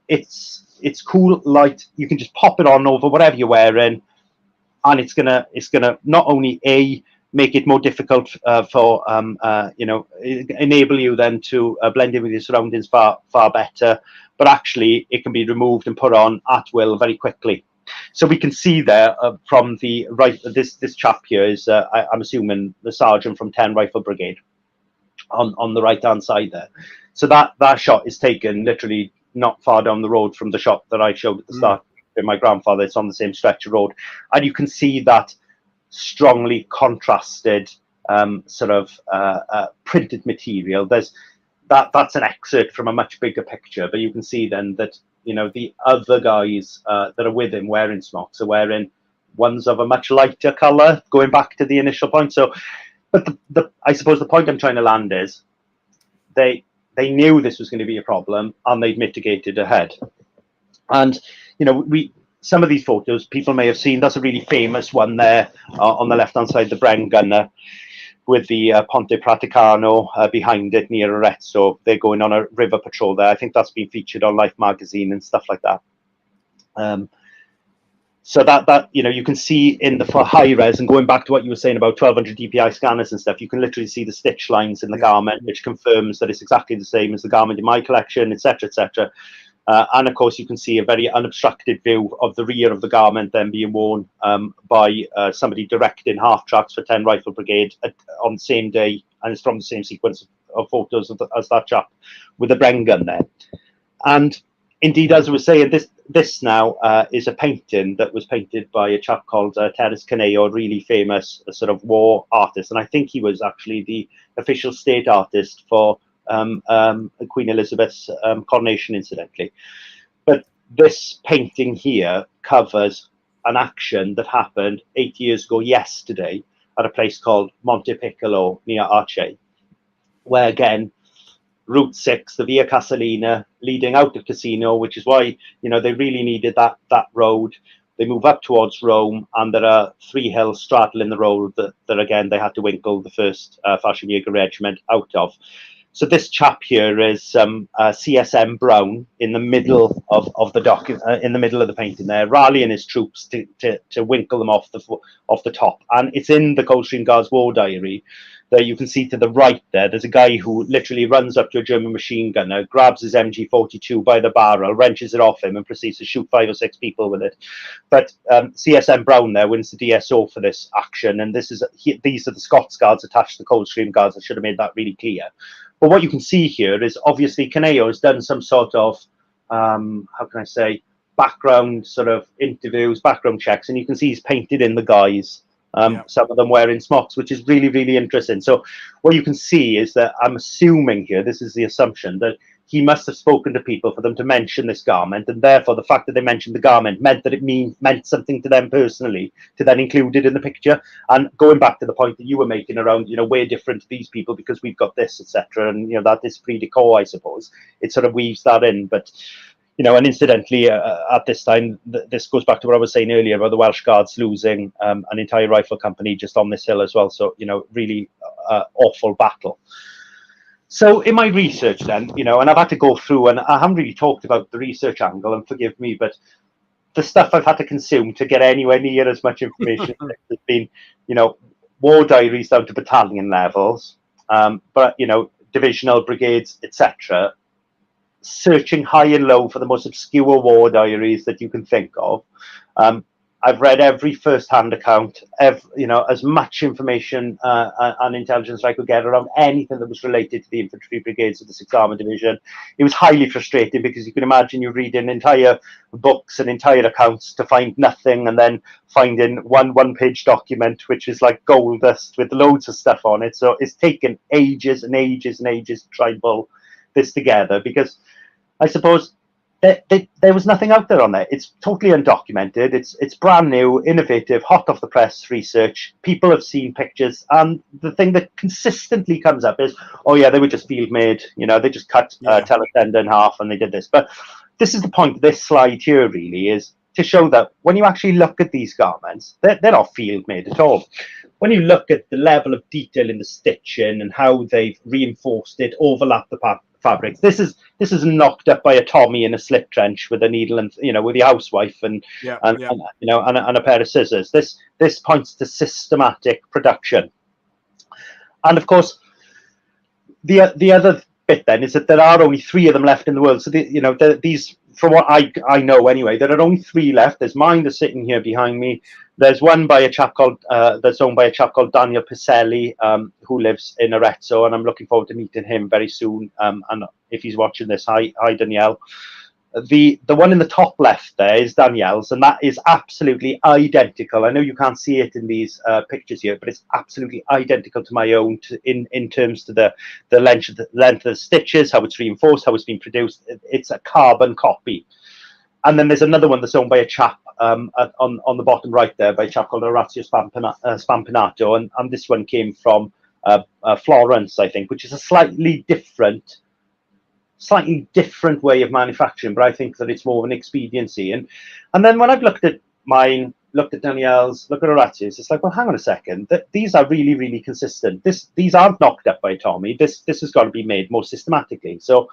It's cool, light. You can just pop it on over whatever you're wearing, and it's gonna not only make it more difficult for enable you then to blend in with your surroundings far better, but actually it can be removed and put on at will very quickly. So we can see there from the right, this chap here is I'm assuming the sergeant from 10 Rifle Brigade on the right hand side there. So that shot is taken literally not far down the road from the shot that I showed at the start with my grandfather. It's on the same stretch of road, and you can see that strongly contrasted printed material. That's an excerpt from a much bigger picture, but you can see then that the other guys that are with him wearing smocks are wearing ones of a much lighter color, going back to the initial point. So, but I suppose the point I'm trying to land is they knew this was going to be a problem, and they'd mitigated ahead. And some of these photos people may have seen. That's a really famous one there on the left hand side, the Bren gunner with the Ponte Praticano behind it near Arezzo. They're going on a river patrol there. I think that's been featured on Life magazine and stuff like that. So that you can see in the high res, and going back to what you were saying about 1200 DPI scanners and stuff, you can literally see the stitch lines in the garment, which confirms that it's exactly the same as the garment in my collection, etc., etc. And of course, you can see a very unobstructed view of the rear of the garment then being worn by somebody directing half tracks for 10 Rifle Brigade on the same day, and it's from the same sequence of photos as that chap with the Bren gun there. And indeed, as I was saying, this now is a painting that was painted by a chap called Terence Caneo, a really famous sort of war artist, and I think he was actually the official state artist for Queen Elizabeth's coronation, incidentally. But this painting here covers an action that happened 8 years ago yesterday at a place called Monte near Arche, where again Route 6, the Via Casalina, leading out of Cassino, which is why they really needed that road. They move up towards Rome, and there are 3 hills straddling the road that again they had to winkle the 1st Fascivega Regiment out of. So this chap here is CSM Brown in the middle of the in the middle of the painting there, rallying his troops to winkle them off the top. And it's in the Coldstream Guards War Diary. There you can see to the right there's a guy who literally runs up to a German machine gunner, grabs his MG42 by the barrel, wrenches it off him, and proceeds to shoot 5 or 6 people with it. But CSM Brown there wins the DSO for this action, and these are the Scots Guards attached to the Coldstream Guards. I should have made that really clear. But what you can see here is obviously Caneo has done some sort of, how can I say, background sort of interviews, background checks, and you can see he's painted in the guys. Some of them wearing smocks, which is really, really interesting. So what you can see is that I'm assuming here, this is the assumption, that he must have spoken to people for them to mention this garment, and therefore the fact that they mentioned the garment meant that it meant something to them personally to then include it in the picture. And going back to the point that you were making around, we're different to these people because we've got this, etc., and that is pre-decor, I suppose. It sort of weaves that in, but and incidentally, at this time, this goes back to what I was saying earlier about the Welsh Guards losing an entire rifle company just on this hill as well. So, really awful battle. So in my research then, and I've had to go through, and I haven't really talked about the research angle, and forgive me, but the stuff I've had to consume to get anywhere near as much information has been, war diaries down to battalion levels, but, divisional brigades, etc., searching high and low for the most obscure war diaries that you can think of. I've read every first-hand account, as much information and intelligence as I could get around anything that was related to the Infantry Brigades of the 6th Armoured Division. It was highly frustrating because you can imagine you're reading entire books and entire accounts to find nothing, and then finding one-page document which is like gold dust with loads of stuff on it. So it's taken ages and ages and ages to try and pull this together, because I suppose there was nothing out there on there. It's totally undocumented. It's brand new, innovative, hot off the press research. People have seen pictures, and the thing that consistently comes up is, oh yeah, they were just field made. You know, they just cut teletender in half and they did this. But this is the point of this slide here, really, is to show that when you actually look at these garments, they're not field made at all. When you look at the level of detail in the stitching and how they've reinforced it, overlapped the fabrics, this is knocked up by a Tommy in a slip trench with a needle and, you know, with the housewife and you know, and a pair of scissors. This points to systematic production. And of course, the other bit then is that there are only 3 of them left in the world. So you know, these, from what I know anyway, there are only 3 left. There's mine that's sitting here behind me. There's one by a chap called that's owned by a chap called Daniel Piselli, who lives in Arezzo, and I'm looking forward to meeting him very soon. And if he's watching this, hi Danielle. The one in the top left there is Danielle's, and that is absolutely identical. I know you can't see it in these pictures here, but it's absolutely identical to my own in terms to the length of the stitches, how it's reinforced, how it's been produced. It's a carbon copy. And then there's another one that's owned by a chap on the bottom right there, by a chap called Orazio Spampinato, and this one came from Florence, I think, which is a slightly different way of manufacturing, but I think that it's more of an expediency. And then when I've looked at mine, looked at Danielle's, looked at Orazio's, it's like, well, hang on a second, these are really, really consistent. These aren't knocked up by Tommy. This has got to be made more systematically. So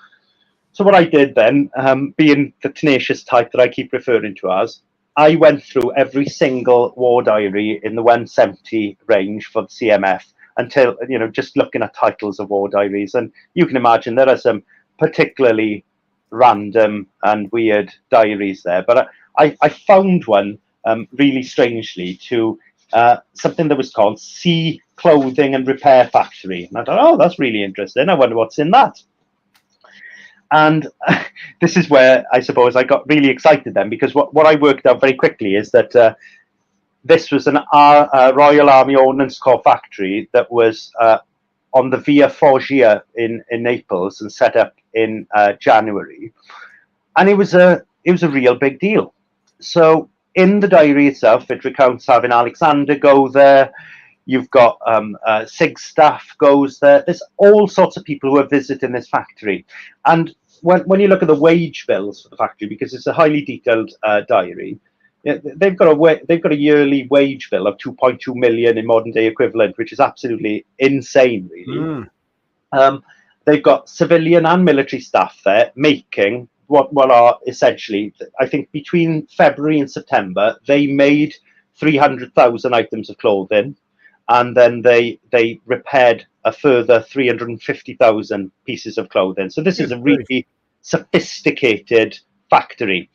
what I did then, being the tenacious type that I keep referring to as, I went through every single war diary in the 170 range for the CMF until, you know, just looking at titles of war diaries. And you can imagine there are some particularly random and weird diaries there. But I found one really strangely to something that was called Sea Clothing and Repair Factory. And I thought, oh, that's really interesting. I wonder what's in that. And this is where I suppose I got really excited then, because what I worked out very quickly is that this was an Royal Army Ordnance Corps factory that was on the Via Foggia in Naples and set up in January. And it was a real big deal. So in the diary itself, it recounts having Alexander go there. You've got SIG staff goes there. There's all sorts of people who are visiting this factory. And when you look at the wage bills for the factory, because it's a highly detailed diary, they've got a yearly wage bill of 2.2 million in modern day equivalent, which is absolutely insane, really. They've got civilian and military staff there making what are essentially, I think between February and September, they made 300,000 items of clothing. And then they repaired a further 350,000 pieces of clothing. So this is a really sophisticated factory.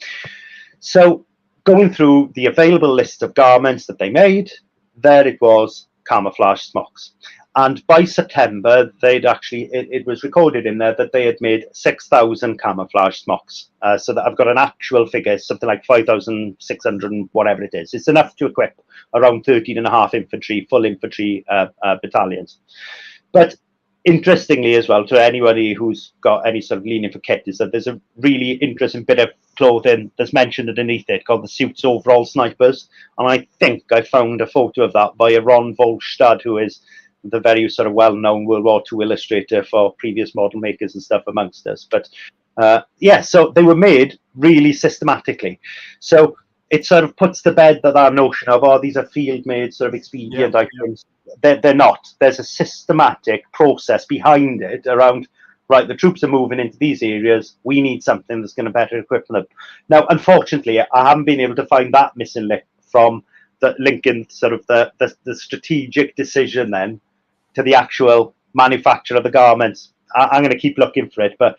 So going through the available list of garments that they made, there it was, camouflage smocks. And by September, they'd actually, it was recorded in there that they had made 6,000 camouflage smocks. So that I've got an actual figure, something like 5,600 and whatever it is. It's enough to equip around 13.5 infantry, full infantry battalions. But interestingly as well, to anybody who's got any sort of leaning for kit, is that there's a really interesting bit of clothing that's mentioned underneath it called the Suits Overall Snipers. And I think I found a photo of that by a Ron Volstad, who is the very sort of well-known World War II illustrator for previous model makers and stuff amongst us. But yeah, so they were made really systematically. So it sort of puts to bed that notion of, oh, these are field-made sort of expedient items. They're not. There's a systematic process behind it around, right, the troops are moving into these areas. We need something that's going to better equip them. Now, unfortunately, I haven't been able to find that missing link from the linking sort of the strategic decision then to the actual manufacture of the garments. I'm going to keep looking for it, but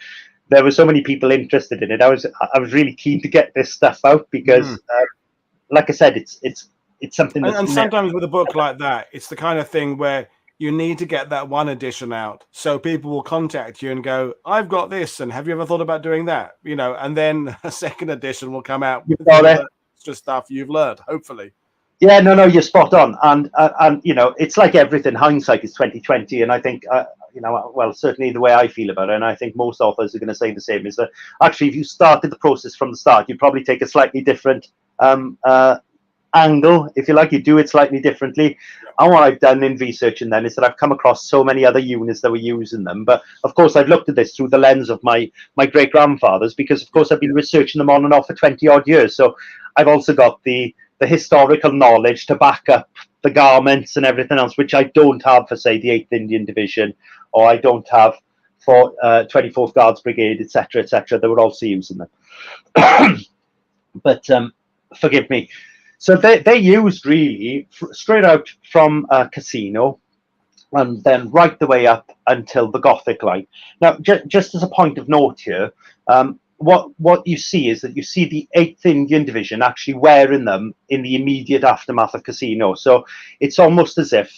there were so many people interested in it. I was really keen to get this stuff out because, like I said, it's something that's... And sometimes with a book like that, it's the kind of thing where you need to get that one edition out, so people will contact you and go, "I've got this, and have you ever thought about doing that?" You know, and then a second edition will come out with extra stuff you've learned, hopefully. Yeah, no, you're spot on, and you know, it's like everything. Hindsight is 20/20, and I think you know, well, certainly the way I feel about it, and I think most authors are going to say the same, is that actually if you started the process from the start, you'd probably take a slightly different angle, if you like. You do it slightly differently. And what I've done in researching then is that I've come across so many other units that were using them. But of course, I've looked at this through the lens of my great grandfathers, because of course I've been researching them on and off for 20 odd years. So I've also got the historical knowledge to back up the garments and everything else, which I don't have for, say, the 8th Indian Division, or I don't have for 24th Guards Brigade, etc., etc. They were also using them. But forgive me. So they used really straight out from Cassino, and then right the way up until the Gothic line. Now, just as a point of note here, what you see is that you see the 8th Indian Division actually wearing them in the immediate aftermath of Cassino. So it's almost as if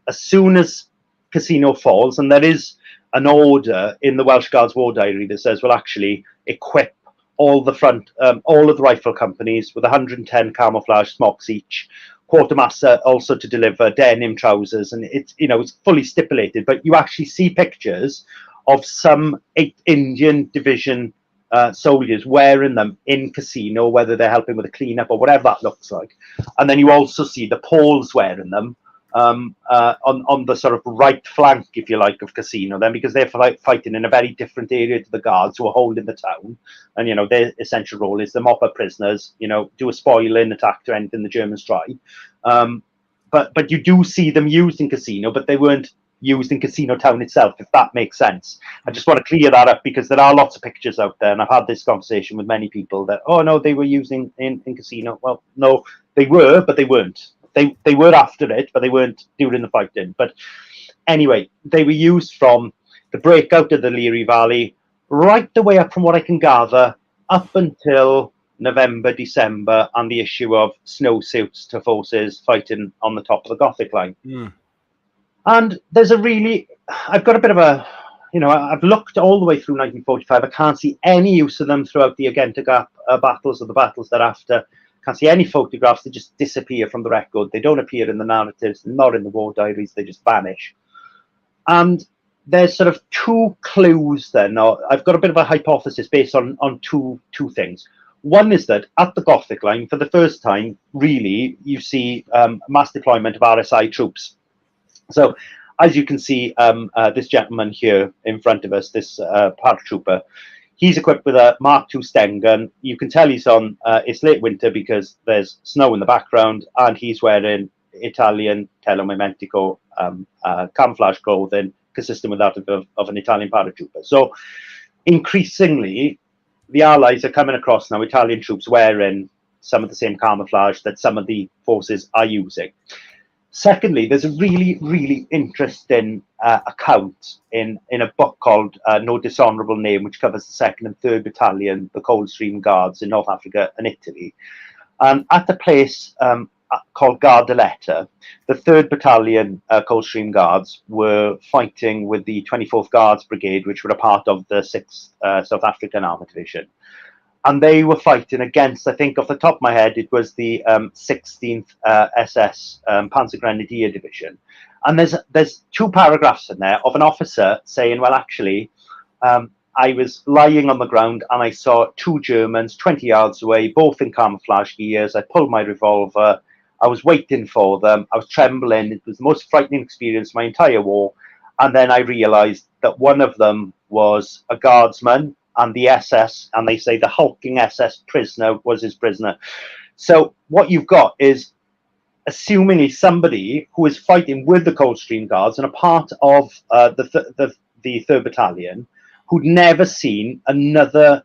as soon as Cassino falls, and there is an order in the Welsh Guards War Diary that says, well, actually equip all of the rifle companies with 110 camouflage smocks each. Quartermaster also to deliver denim trousers, and it's fully stipulated. But you actually see pictures of some 8th Indian Division soldiers wearing them in Cassino, whether they're helping with a cleanup or whatever that looks like. And then you also see the Pauls wearing them on the sort of right flank, if you like, of Cassino, then, because they're fighting in a very different area to the guards who are holding the town. And their essential role is to mop up prisoners, do a spoiling attack to anything the Germans try. But you do see them used in Cassino, but they weren't used in Cassino town itself, if that makes sense. I just want to clear that up, because there are lots of pictures out there, and I've had this conversation with many people that, oh no, they were using in Cassino. Well, no, they were, but they weren't. They were after it, but they weren't during the fighting. But anyway, they were used from the breakout of the Leary Valley right the way up, from what I can gather, up until November, December, and the issue of snowsuits to forces fighting on the top of the Gothic line. And there's I've got a bit of a, I've looked all the way through 1945. I can't see any use of them throughout the Agenta Gap battles or the battles thereafter. Can't see any photographs. They just disappear from the record. They don't appear in the narratives, not in the war diaries. They just vanish. And there's sort of two clues then. Now, I've got a bit of a hypothesis based on two things. One is that at the Gothic line, for the first time, really, you see mass deployment of RSI troops. So, as you can see, this gentleman here in front of us, this paratrooper, he's equipped with a Mark II Sten gun. You can tell he's on, it's late winter because there's snow in the background, and he's wearing Italian telomimetico camouflage clothing, consistent with that of an Italian paratrooper. So increasingly, the Allies are coming across now Italian troops wearing some of the same camouflage that some of the forces are using. Secondly, there's a really, really interesting account in a book called No Dishonourable Name, which covers the 2nd and 3rd Battalion, the Coldstream Guards in North Africa and Italy. And at the place called Gardeletta, the 3rd Battalion Coldstream Guards were fighting with the 24th Guards Brigade, which were a part of the 6th South African Armoured Division. And they were fighting against, I think off the top of my head, it was the 16th SS Panzer Grenadier Division. And there's two paragraphs in there of an officer saying, well, actually, I was lying on the ground and I saw two Germans 20 yards away, both in camouflage gears. I pulled my revolver. I was waiting for them. I was trembling. It was the most frightening experience of my entire war. And then I realized that one of them was a guardsman, and the SS, and they say the hulking SS prisoner was his prisoner. So what you've got is, assumingly, somebody who is fighting with the Coldstream Guards and a part of the 3rd Battalion, who'd never seen another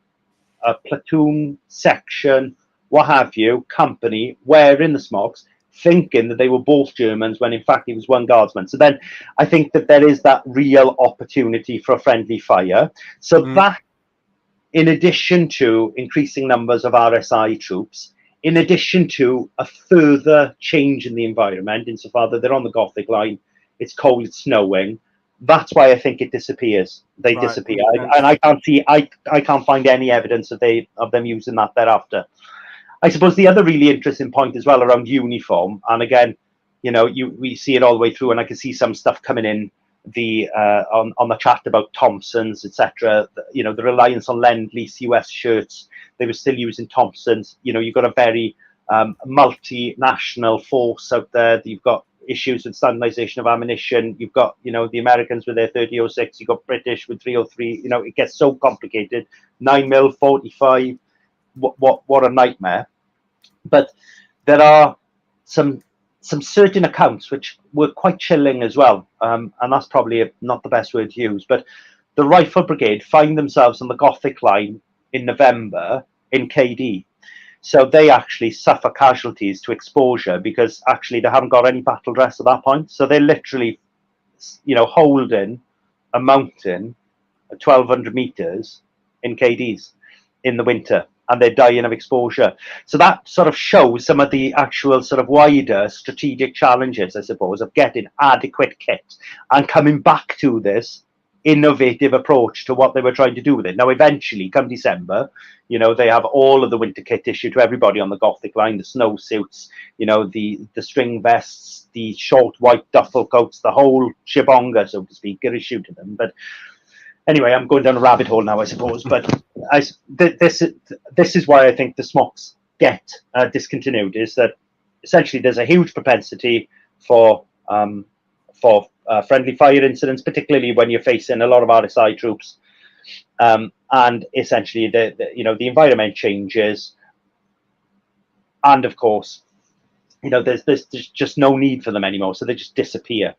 platoon, section, what have you, company wearing the smocks, thinking that they were both Germans when in fact he was one guardsman. So then I think that there is that real opportunity for a friendly fire. So that, in addition to increasing numbers of RSI troops, in addition to a further change in the environment, insofar that they're on the Gothic line, it's cold, it's snowing, that's why I think it disappears. They disappear. And I can't see, I can't find any evidence of them using that thereafter. I suppose the other really interesting point as well around uniform, and again, we see it all the way through, and I can see some stuff coming in on the chat about Thompsons, etc. You know, the reliance on Lend-Lease US shirts, they were still using Thompsons. You know, you've got a very multinational force out there. You've got issues with standardization of ammunition. You've got, you know, the Americans with their 3006. You've got British with 303. You know, it gets so complicated. 9mm, 45. What a nightmare. But there are some certain accounts which were quite chilling as well, and that's probably not the best word to use, but the Rifle Brigade find themselves on the Gothic line in November in KD. So they actually suffer casualties to exposure because actually they haven't got any battle dress at that point. So they're literally, you know, holding a mountain at 1,200 meters in KDs in the winter, and they're dying of exposure. So that sort of shows some of the actual sort of wider strategic challenges, I suppose, of getting adequate kit and coming back to this innovative approach to what they were trying to do with it. Now, eventually, come December, you know, they have all of the winter kit issued to everybody on the Gothic line, the snow suits, you know, the string vests, the short white duffel coats, the whole shebonga, so to speak, are issued to them. But anyway, I'm going down a rabbit hole now, I suppose. But this is why I think the smocks get discontinued, is that essentially there's a huge propensity for friendly fire incidents, particularly when you're facing a lot of RSI troops, and essentially the environment changes, and of course, you know, there's just no need for them anymore, so they just disappear.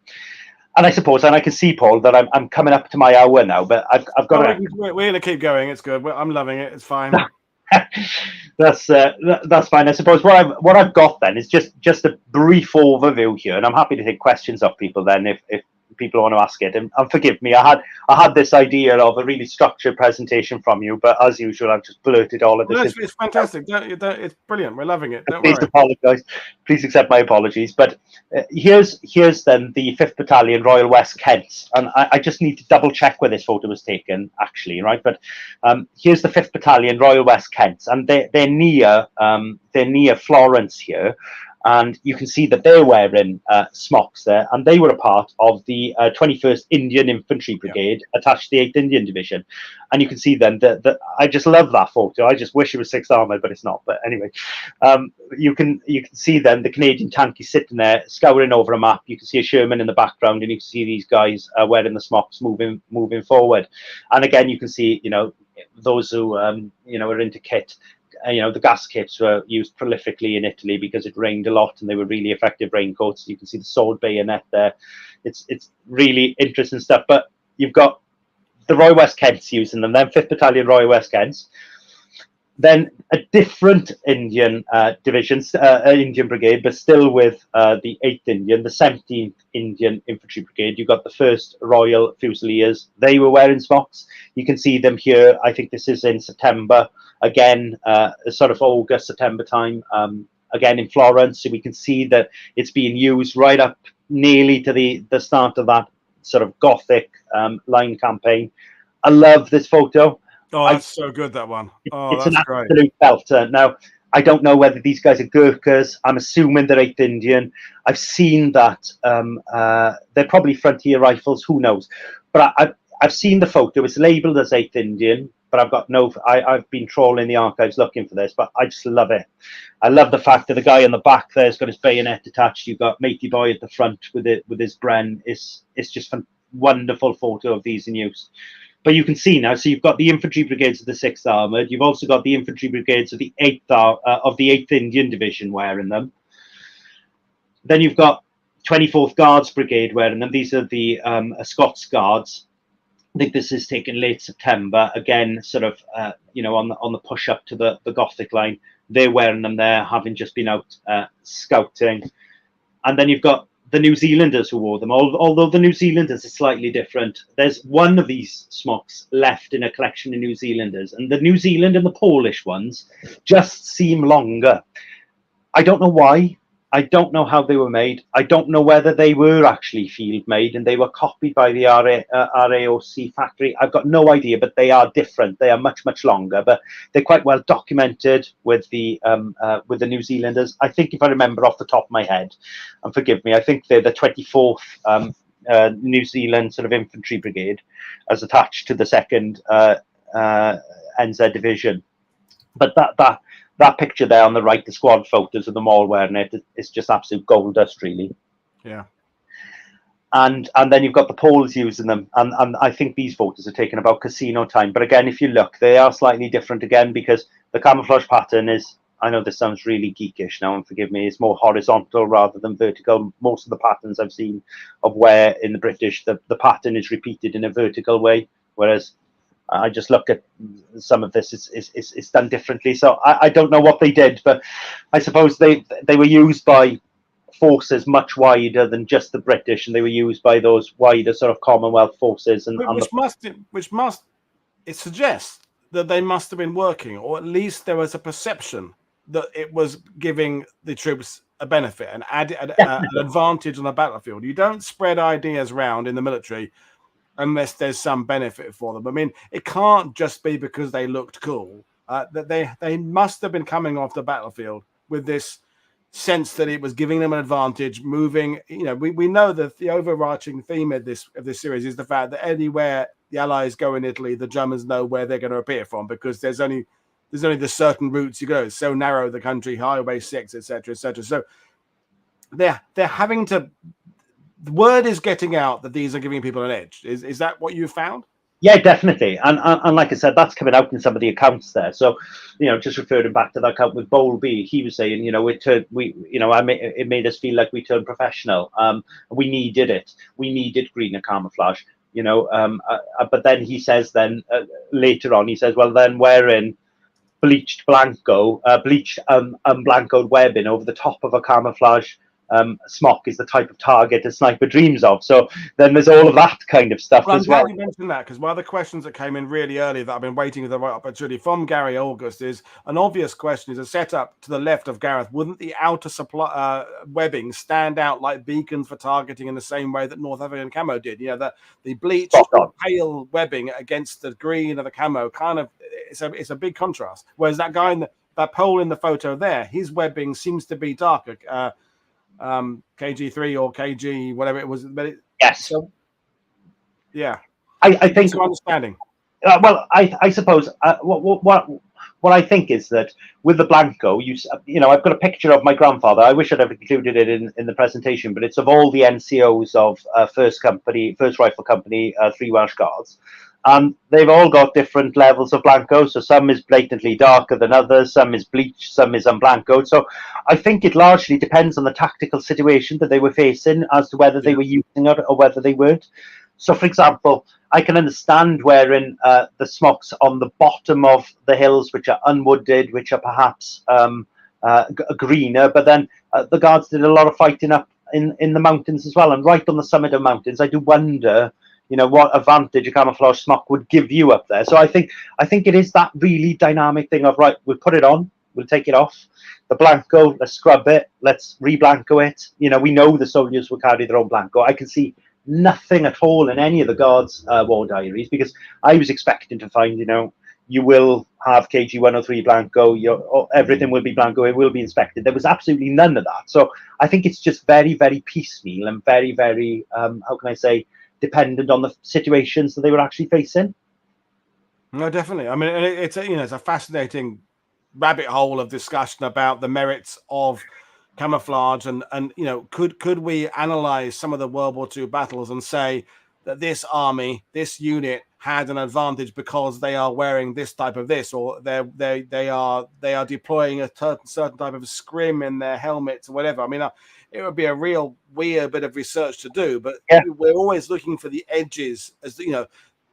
And I suppose, and I can see, Paul, that I'm coming up to my hour now, but I've got to. We're going to keep going. It's good. I'm loving it. It's fine. That's fine. I suppose what I've got then is just a brief overview here, and I'm happy to take questions off people then if people want to ask it. And forgive me, I had this idea of a really structured presentation from you, but as usual, I've just blurted all of this. No, it's fantastic. It's brilliant. We're loving it. Don't Please worry. apologise. Please accept my apologies. But here's then the 5th Battalion, Royal West Kent, and I just need to double check where this photo was taken, actually, right? But here's the 5th Battalion, Royal West Kent, and they're near Florence here. And you can see that they're wearing smocks there, and they were a part of the 21st Indian Infantry Brigade attached to the 8th Indian Division. And you can see then that I just love that photo. I just wish it was 6th Armoured, but it's not. But anyway, you can see then the Canadian tank is sitting there scouring over a map. You can see a Sherman in the background, and you can see these guys wearing the smocks moving forward. And again, you can see, you know, those who you know, are into kit. You know, the gas kits were used prolifically in Italy because it rained a lot, and they were really effective raincoats. You can see the sword bayonet there. It's really interesting stuff. But you've got the Royal West Kents using them, then 5th Battalion Royal West Kents, then a different Indian division, Indian Brigade, but still with the 8th Indian, the 17th Indian Infantry Brigade. You've got the 1st Royal Fusiliers. They were wearing smocks. You can see them here. I think this is in September. Again, sort of August, September time, again in Florence. So we can see that it's being used right up nearly to the start of that sort of Gothic line campaign. I love this photo. Oh, that's so good, that one. Oh, it's that's an great. Absolute belter. Now, I don't know whether these guys are Gurkhas. I'm assuming they're 8th Indian. I've seen that they're probably Frontier Rifles. Who knows? But I've seen the photo. It's labelled as 8th Indian. But I've got no. I've been trawling the archives looking for this, but I just love it. I love the fact that the guy on the back there's got his bayonet attached. You've got Matey Boy at the front with his Bren. It's just a wonderful photo of these in use. But you can see now. So you've got the Infantry Brigades of the 6th Armoured. You've also got the Infantry Brigades of the 8th Indian Division wearing them. Then you've got 24th Guards Brigade wearing them. These are the Scots Guards. I think this is taken late September, again, sort of, you know, on the push up to the Gothic line. They're wearing them there, having just been out scouting. And then you've got the New Zealanders who wore them, although the New Zealanders is slightly different. There's one of these smocks left in a collection of New Zealanders, and the New Zealand and the Polish ones just seem longer. I don't know why. I don't know how they were made. I don't know whether they were actually field made and they were copied by the RAOC factory. I've got no idea, but they are different. They are much, much longer, but they're quite well documented with the New Zealanders. I think, if I remember off the top of my head, and forgive me, I think they're the 24th New Zealand sort of infantry brigade as attached to the 2nd NZ division. But that picture there on the right, the squad photos of them all wearing it, it's just absolute gold dust, really. Yeah. And then you've got the Poles using them, and I think these photos are taken about Cassino time. But again, if you look, they are slightly different again, because the camouflage pattern is, I know this sounds really geekish now, and forgive me, it's more horizontal rather than vertical. Most of the patterns I've seen of wear in the British, the pattern is repeated in a vertical way, whereas I just look at some of this, it's done differently. So I don't know what they did, but I suppose they were used by forces much wider than just the British, and they were used by those wider sort of Commonwealth forces. And which must it suggests that they must have been working, or at least there was a perception that it was giving the troops a benefit, an advantage on the battlefield. You don't spread ideas around in the military unless there's some benefit for them. I mean, it can't just be because they looked cool. That they must have been coming off the battlefield with this sense that it was giving them an advantage, moving. You know, we know that the overarching theme of this series is the fact that anywhere the Allies go in Italy, the Germans know where they're going to appear from, because there's only the certain routes you go. It's so narrow, the country, Highway 6, etc., etc. So they're having to. The word is getting out that these are giving people an edge. Is that what you found? Yeah, definitely. And like I said, that's coming out in some of the accounts there. So, you know, just referring back to that account with Bowlby, he was saying, you know, it made us feel like we turned professional. We needed it. We needed greener camouflage, you know. But then he says, later on, he says, well, then wearing bleached Blanco, blancoed webbing over the top of a camouflage smock is the type of target a sniper dreams of. So then there's all of that kind of stuff as well. I'm glad you mentioned that, because one of the questions that came in really early that I've been waiting for the right opportunity from Gary August is an obvious question: is a setup to the left of Gareth, wouldn't the outer supply webbing stand out like beacons for targeting in the same way that North African camo did? You know, the bleached pale webbing against the green of the camo, kind of, it's a big contrast. Whereas that guy in that Pole in the photo there, his webbing seems to be darker. KG3 or KG, whatever it was. But yes. So, yeah. I think. Understanding. Well, I suppose what I think is that with the Blanco, you know, I've got a picture of my grandfather. I wish I'd have included it in the presentation, but it's of all the NCOs of 1st Rifle Company, 3 Welsh Guards. And they've all got different levels of Blanco. So some is blatantly darker than others, some is bleached, some is unblancoed. So I think it largely depends on the tactical situation that they were facing as to whether they were using it or whether they weren't. So, for example, I can understand wearing the smocks on the bottom of the hills, which are unwooded, which are perhaps greener. But then the Guards did a lot of fighting up in the mountains as well. And right on the summit of mountains, I do wonder, you know, what advantage a camouflage smock would give you up there. So I think it is that really dynamic thing of, right, we'll put it on, we'll take it off. The Blanco, let's scrub it, let's re-Blanco it. You know, we know the soldiers will carry their own Blanco. I can see nothing at all in any of the Guards' war diaries, because I was expecting to find, you know, you will have KG 103 Blanco, everything will be Blanco, it will be inspected. There was absolutely none of that. So I think it's just very, very piecemeal and very, very, how can I say, dependent on the situations that they were actually facing. No, definitely. I mean, it's a fascinating rabbit hole of discussion about the merits of camouflage, and you know, could we analyze some of the World War II battles and say that this army, this unit, had an advantage because they are wearing this type of this, or they are deploying a certain type of scrim in their helmets or whatever. I mean, it would be a real weird bit of research to do, but we're always looking for the edges. As you know,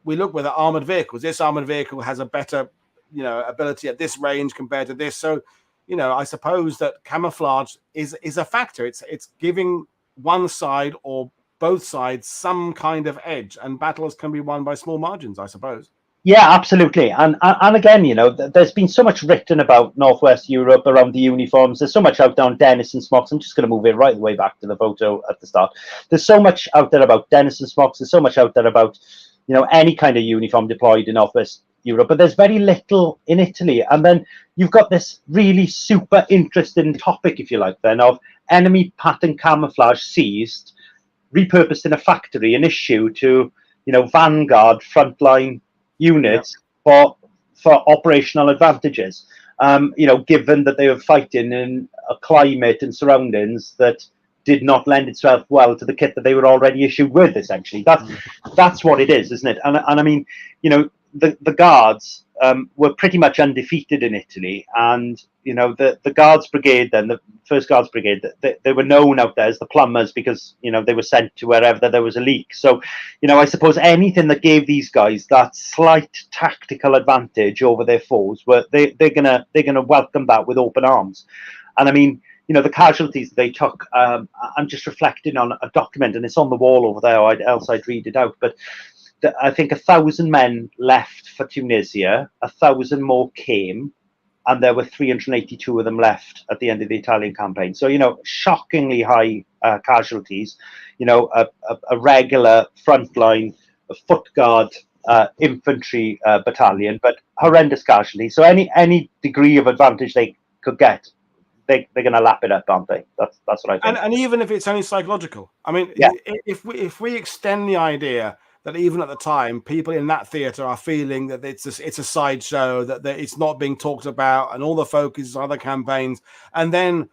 we look with the armored vehicles. This armored vehicle has a better, you know, ability at this range compared to this. So, you know, I suppose that camouflage is a factor. It's giving one side or both sides some kind of edge, and battles can be won by small margins, I suppose. Yeah, absolutely. And again, you know, there's been so much written about Northwest Europe around the uniforms. There's so much out there on Denison smocks. I'm just going to move it right the way back to the photo at the start. There's so much out there about Denison smocks. There's so much out there about, you know, any kind of uniform deployed in Northwest Europe, but there's very little in Italy. And then you've got this really super interesting topic, if you like, then, of enemy pattern camouflage seized repurposed in a factory and issued to, vanguard frontline units for operational advantages. Given that they were fighting in a climate and surroundings that did not lend itself well to the kit that they were already issued with. Essentially, that's what it is, isn't it? And I mean, the Guards were pretty much undefeated in Italy, and the Guards Brigade, then the 1st Guards Brigade, they were known out there as the plumbers because they were sent to wherever there was a leak. So I suppose anything that gave these guys that slight tactical advantage over their foes, they're gonna welcome that with open arms. And I mean, the casualties they took. I'm just reflecting on a document, and it's on the wall over there. Else I'd read it out, but. I think 1,000 men left for Tunisia, 1,000 more came, and there were 382 of them left at the end of the Italian campaign. So, shockingly high casualties, a regular frontline, a foot guard infantry battalion, but horrendous casualties. So any degree of advantage they could get, they're going to lap it up, aren't they? That's what I think. And even if it's only psychological, I mean, if we extend the idea that even at the time, people in that theatre are feeling that it's a sideshow, that it's not being talked about, and all the focus is on other campaigns. And then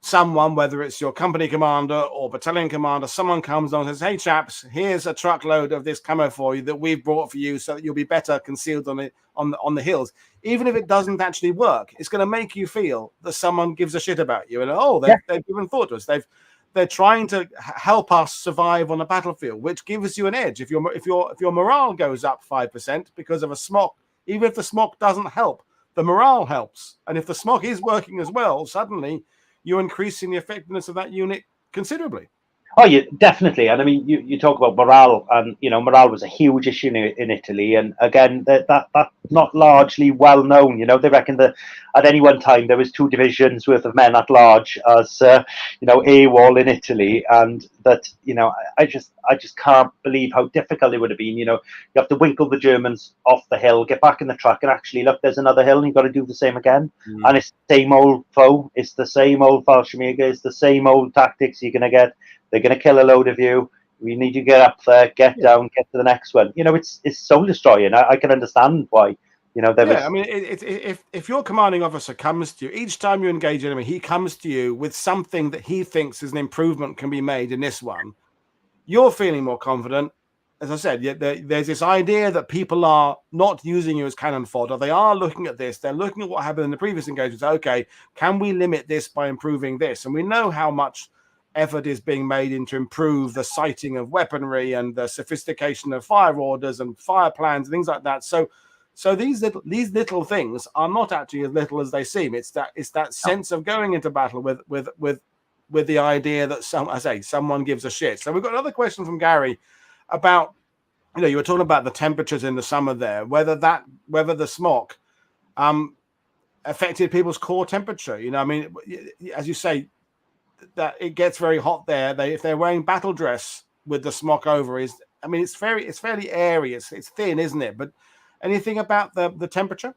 someone, whether it's your company commander or battalion commander, someone comes on and says, "Hey chaps, here's a truckload of this camo for you that we've brought for you, so that you'll be better concealed on the hills." Even if it doesn't actually work, it's going to make you feel that someone gives a shit about you, and they've given thought to us. They're trying to help us survive on a battlefield, which gives you an edge. If your morale goes up 5% because of a smock, even if the smock doesn't help, the morale helps. And if the smock is working as well, suddenly you're increasing the effectiveness of that unit considerably. Oh, yeah, definitely. And I mean, you talk about morale, and morale was a huge issue in Italy, and again, that's not largely well known. They reckon that at any one time there was 2 divisions worth of men at large as AWOL in Italy, and that I just can't believe how difficult it would have been. You have to winkle the Germans off the hill, get back in the truck, and actually look, there's another hill, and you've got to do the same again. And it's the same old foe, it's the same old Fallschirmjäger, it's the same old tactics you're going to get. They're going to kill a load of you. We need you to get up there, get down, get to the next one. It's soul destroying. I can understand why. I mean, if your commanding officer comes to you each time you engage an enemy, he comes to you with something that he thinks is an improvement can be made in this one. You're feeling more confident. As I said, there's this idea that people are not using you as cannon fodder. They are looking at this. They're looking at what happened in the previous engagements. Okay, can we limit this by improving this? And we know how much effort is being made into improve the sighting of weaponry and the sophistication of fire orders and fire plans and things like that. So these little things are not actually as little as they seem. It's that sense of going into battle with the idea that someone gives a shit. So we've got another question from Gary about, you were talking about the temperatures in the summer there, whether the smock affected people's core temperature. I mean, as you say, that it gets very hot there. If they're wearing battle dress with the smock over, it's fairly airy. It's thin, isn't it? But anything about the temperature?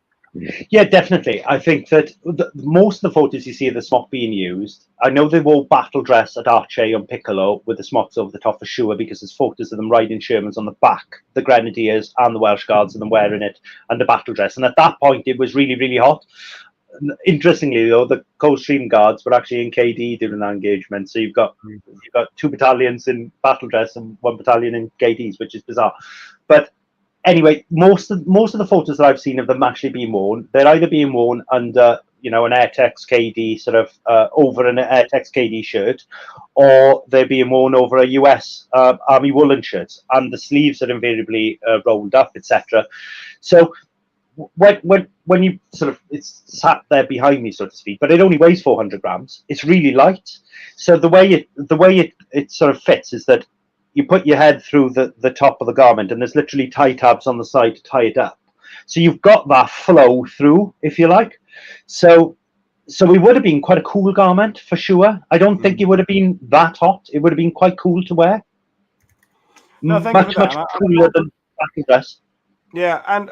Yeah, definitely. I think that most of the photos you see of the smock being used, I know they wore battle dress at Arche and Piccolo with the smocks over the top for sure, because there's photos of them riding Shermans on the back, the Grenadiers and the Welsh Guards, and them wearing it and the battle dress. And at that point, it was really, really hot. Interestingly, though, the Coldstream Guards were actually in KD during that engagement. So you've got 2 battalions in battle dress and 1 battalion in KDs, which is bizarre. But anyway, most of the photos that I've seen of them actually being worn, they're either being worn under an Airtex KD sort of over an Airtex KD shirt, or they're being worn over a US Army woolen shirt, and the sleeves are invariably rolled up, etc. So when you sort of, it's sat there behind me, so to speak, but it only weighs 400 grams. It's really light. So the way it sort of fits is that you put your head through the top of the garment, and there's literally tie tabs on the side to tie it up. So you've got that flow through, if you like. So it would have been quite a cool garment for sure. I don't think it would have been that hot. It would have been quite cool to wear. No, thank you for that. Much cooler than battle dress. Yeah, and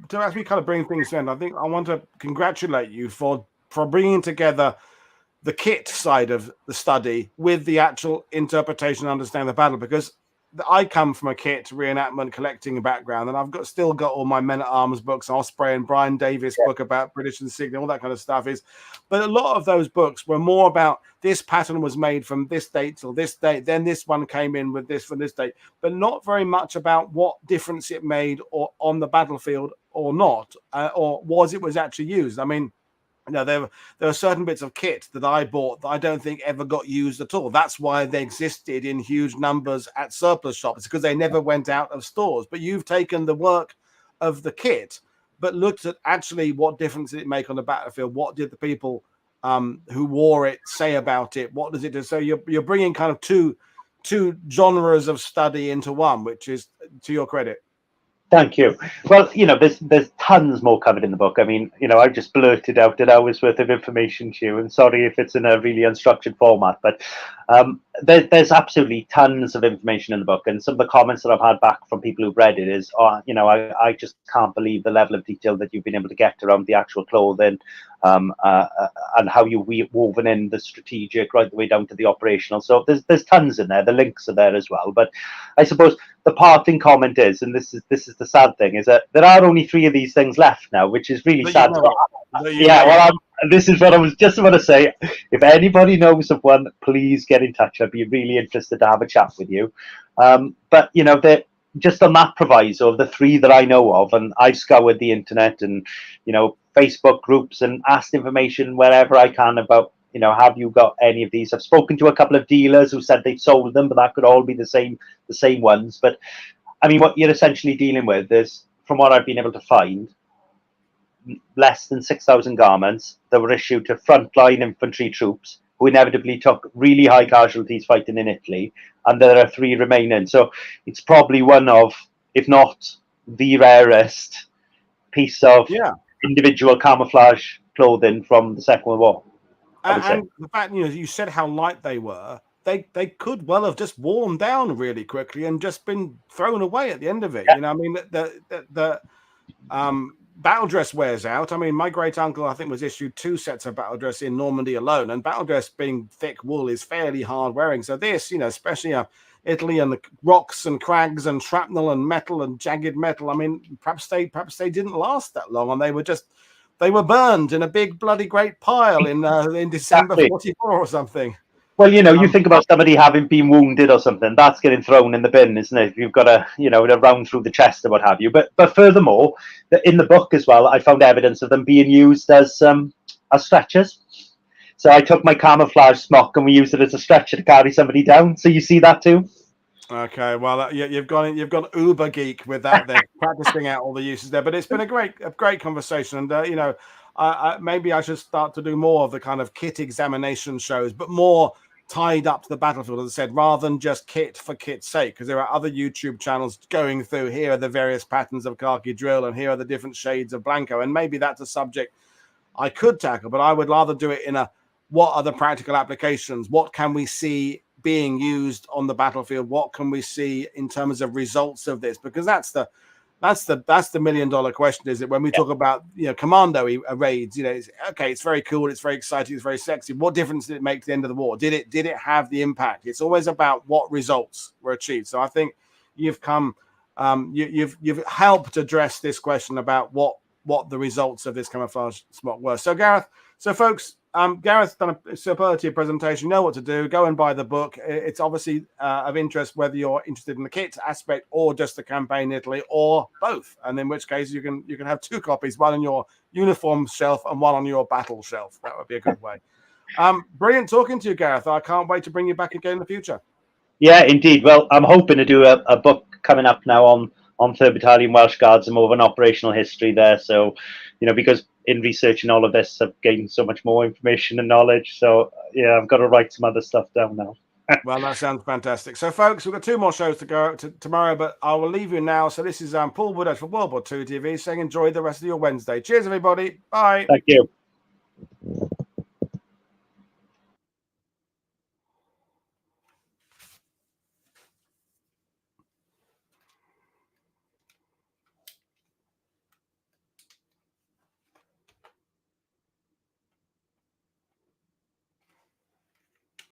to actually kind of bring things in, I think I want to congratulate you for bringing together the kit side of the study with the actual interpretation and understanding of the battle, because I come from a kit reenactment collecting background, and I've still got all my men at arms books, Osprey and Brian Davis book about British insignia, all that kind of stuff but a lot of those books were more about this pattern was made from this date till this date, then this one came in with this from this date, but not very much about what difference it made or on the battlefield or not, or was actually used. I mean, there are certain bits of kit that I bought that I don't think ever got used at all. That's why they existed in huge numbers at surplus shops, because they never went out of stores. But you've taken the work of the kit, but looked at actually what difference did it make on the battlefield? What did the people who wore it say about it? What does it do? So you're bringing kind of two genres of study into one, which is to your credit. Thank you. Well, there's tons more covered in the book. I mean, I just blurted out an hour's worth of information to you, and sorry if it's in a really unstructured format, but there's absolutely tons of information in the book. And some of the comments that I've had back from people who've read it is, I just can't believe the level of detail that you've been able to get around the actual clothing, and how you've woven in the strategic right the way down to the operational. So there's tons in there. The links are there as well. But I suppose the parting comment is, and this is the sad thing, is that there are only 3 of these things left now, which is really sad. This is what I was just about to say. If anybody knows of one, please get in touch. I'd be really interested to have a chat with you. But just on that proviso of the 3 that I know of, and I've scoured the internet and Facebook groups and asked information wherever I can about, have you got any of these? I've spoken to a couple of dealers who said they've sold them, but that could all be the same ones. But I mean, what you're essentially dealing with is, from what I've been able to find, less than 6,000 garments that were issued to frontline infantry troops who inevitably took really high casualties fighting in Italy, and there are 3 remaining. So it's probably one of, if not the rarest piece of individual camouflage clothing from the Second World War. And the fact, you said how light they were, they could well have just worn down really quickly and just been thrown away at the end of it. I mean, the battle dress wears out. I mean, my great uncle, I think, was issued 2 sets of battle dress in Normandy alone, and battle dress being thick wool is fairly hard wearing. So this, especially Italy and the rocks and crags and shrapnel and metal and jagged metal. I mean, perhaps they didn't last that long, and they were burned in a big bloody great pile in December 44 or something. Well, you think about somebody having been wounded or something, that's getting thrown in the bin, isn't it? You've got to, a round through the chest or what have you. But furthermore, in the book as well, I found evidence of them being used as stretchers. So I took my camouflage smock and we used it as a stretcher to carry somebody down. So you see that too. Okay, well, you've gone uber geek with that. They're practicing out all the uses there, but it's been a great conversation, and maybe I should start to do more of the kind of kit examination shows, but more tied up to the battlefield, as I said, rather than just kit for kit's sake, because there are other YouTube channels going through, here are the various patterns of khaki drill, and here are the different shades of Blanco, and maybe that's a subject I could tackle, but I would rather do it in what are the practical applications? What can we see being used on the battlefield? What can we see in terms of results of this? Because that's the $1 million question, is it? When we talk about commando raids, it's very cool, it's very exciting, it's very sexy. What difference did it make to the end of the war? Did it have the impact? It's always about what results were achieved. So I think you've you've helped address this question about what the results of this camouflage smock were. So Gareth, folks, Gareth's done a superlative presentation. You know what to do. Go and buy the book. It's obviously of interest whether you're interested in the kit aspect or just the campaign in Italy, or both. And in which case you can have 2 copies, one on your uniform shelf and one on your battle shelf. That would be a good way. Brilliant talking to you, Gareth. I can't wait to bring you back again in the future. Yeah, indeed. Well, I'm hoping to do a book coming up now on 3rd Battalion Welsh Guards and more of an operational history there. So, because in researching all of this, I've gained so much more information and knowledge. So, yeah, I've got to write some other stuff down now. Well, that sounds fantastic. So, folks, we've got 2 more shows to go tomorrow, but I will leave you now. So this is Paul Woodadge for WW2TV TV saying enjoy the rest of your Wednesday. Cheers, everybody. Bye. Thank you.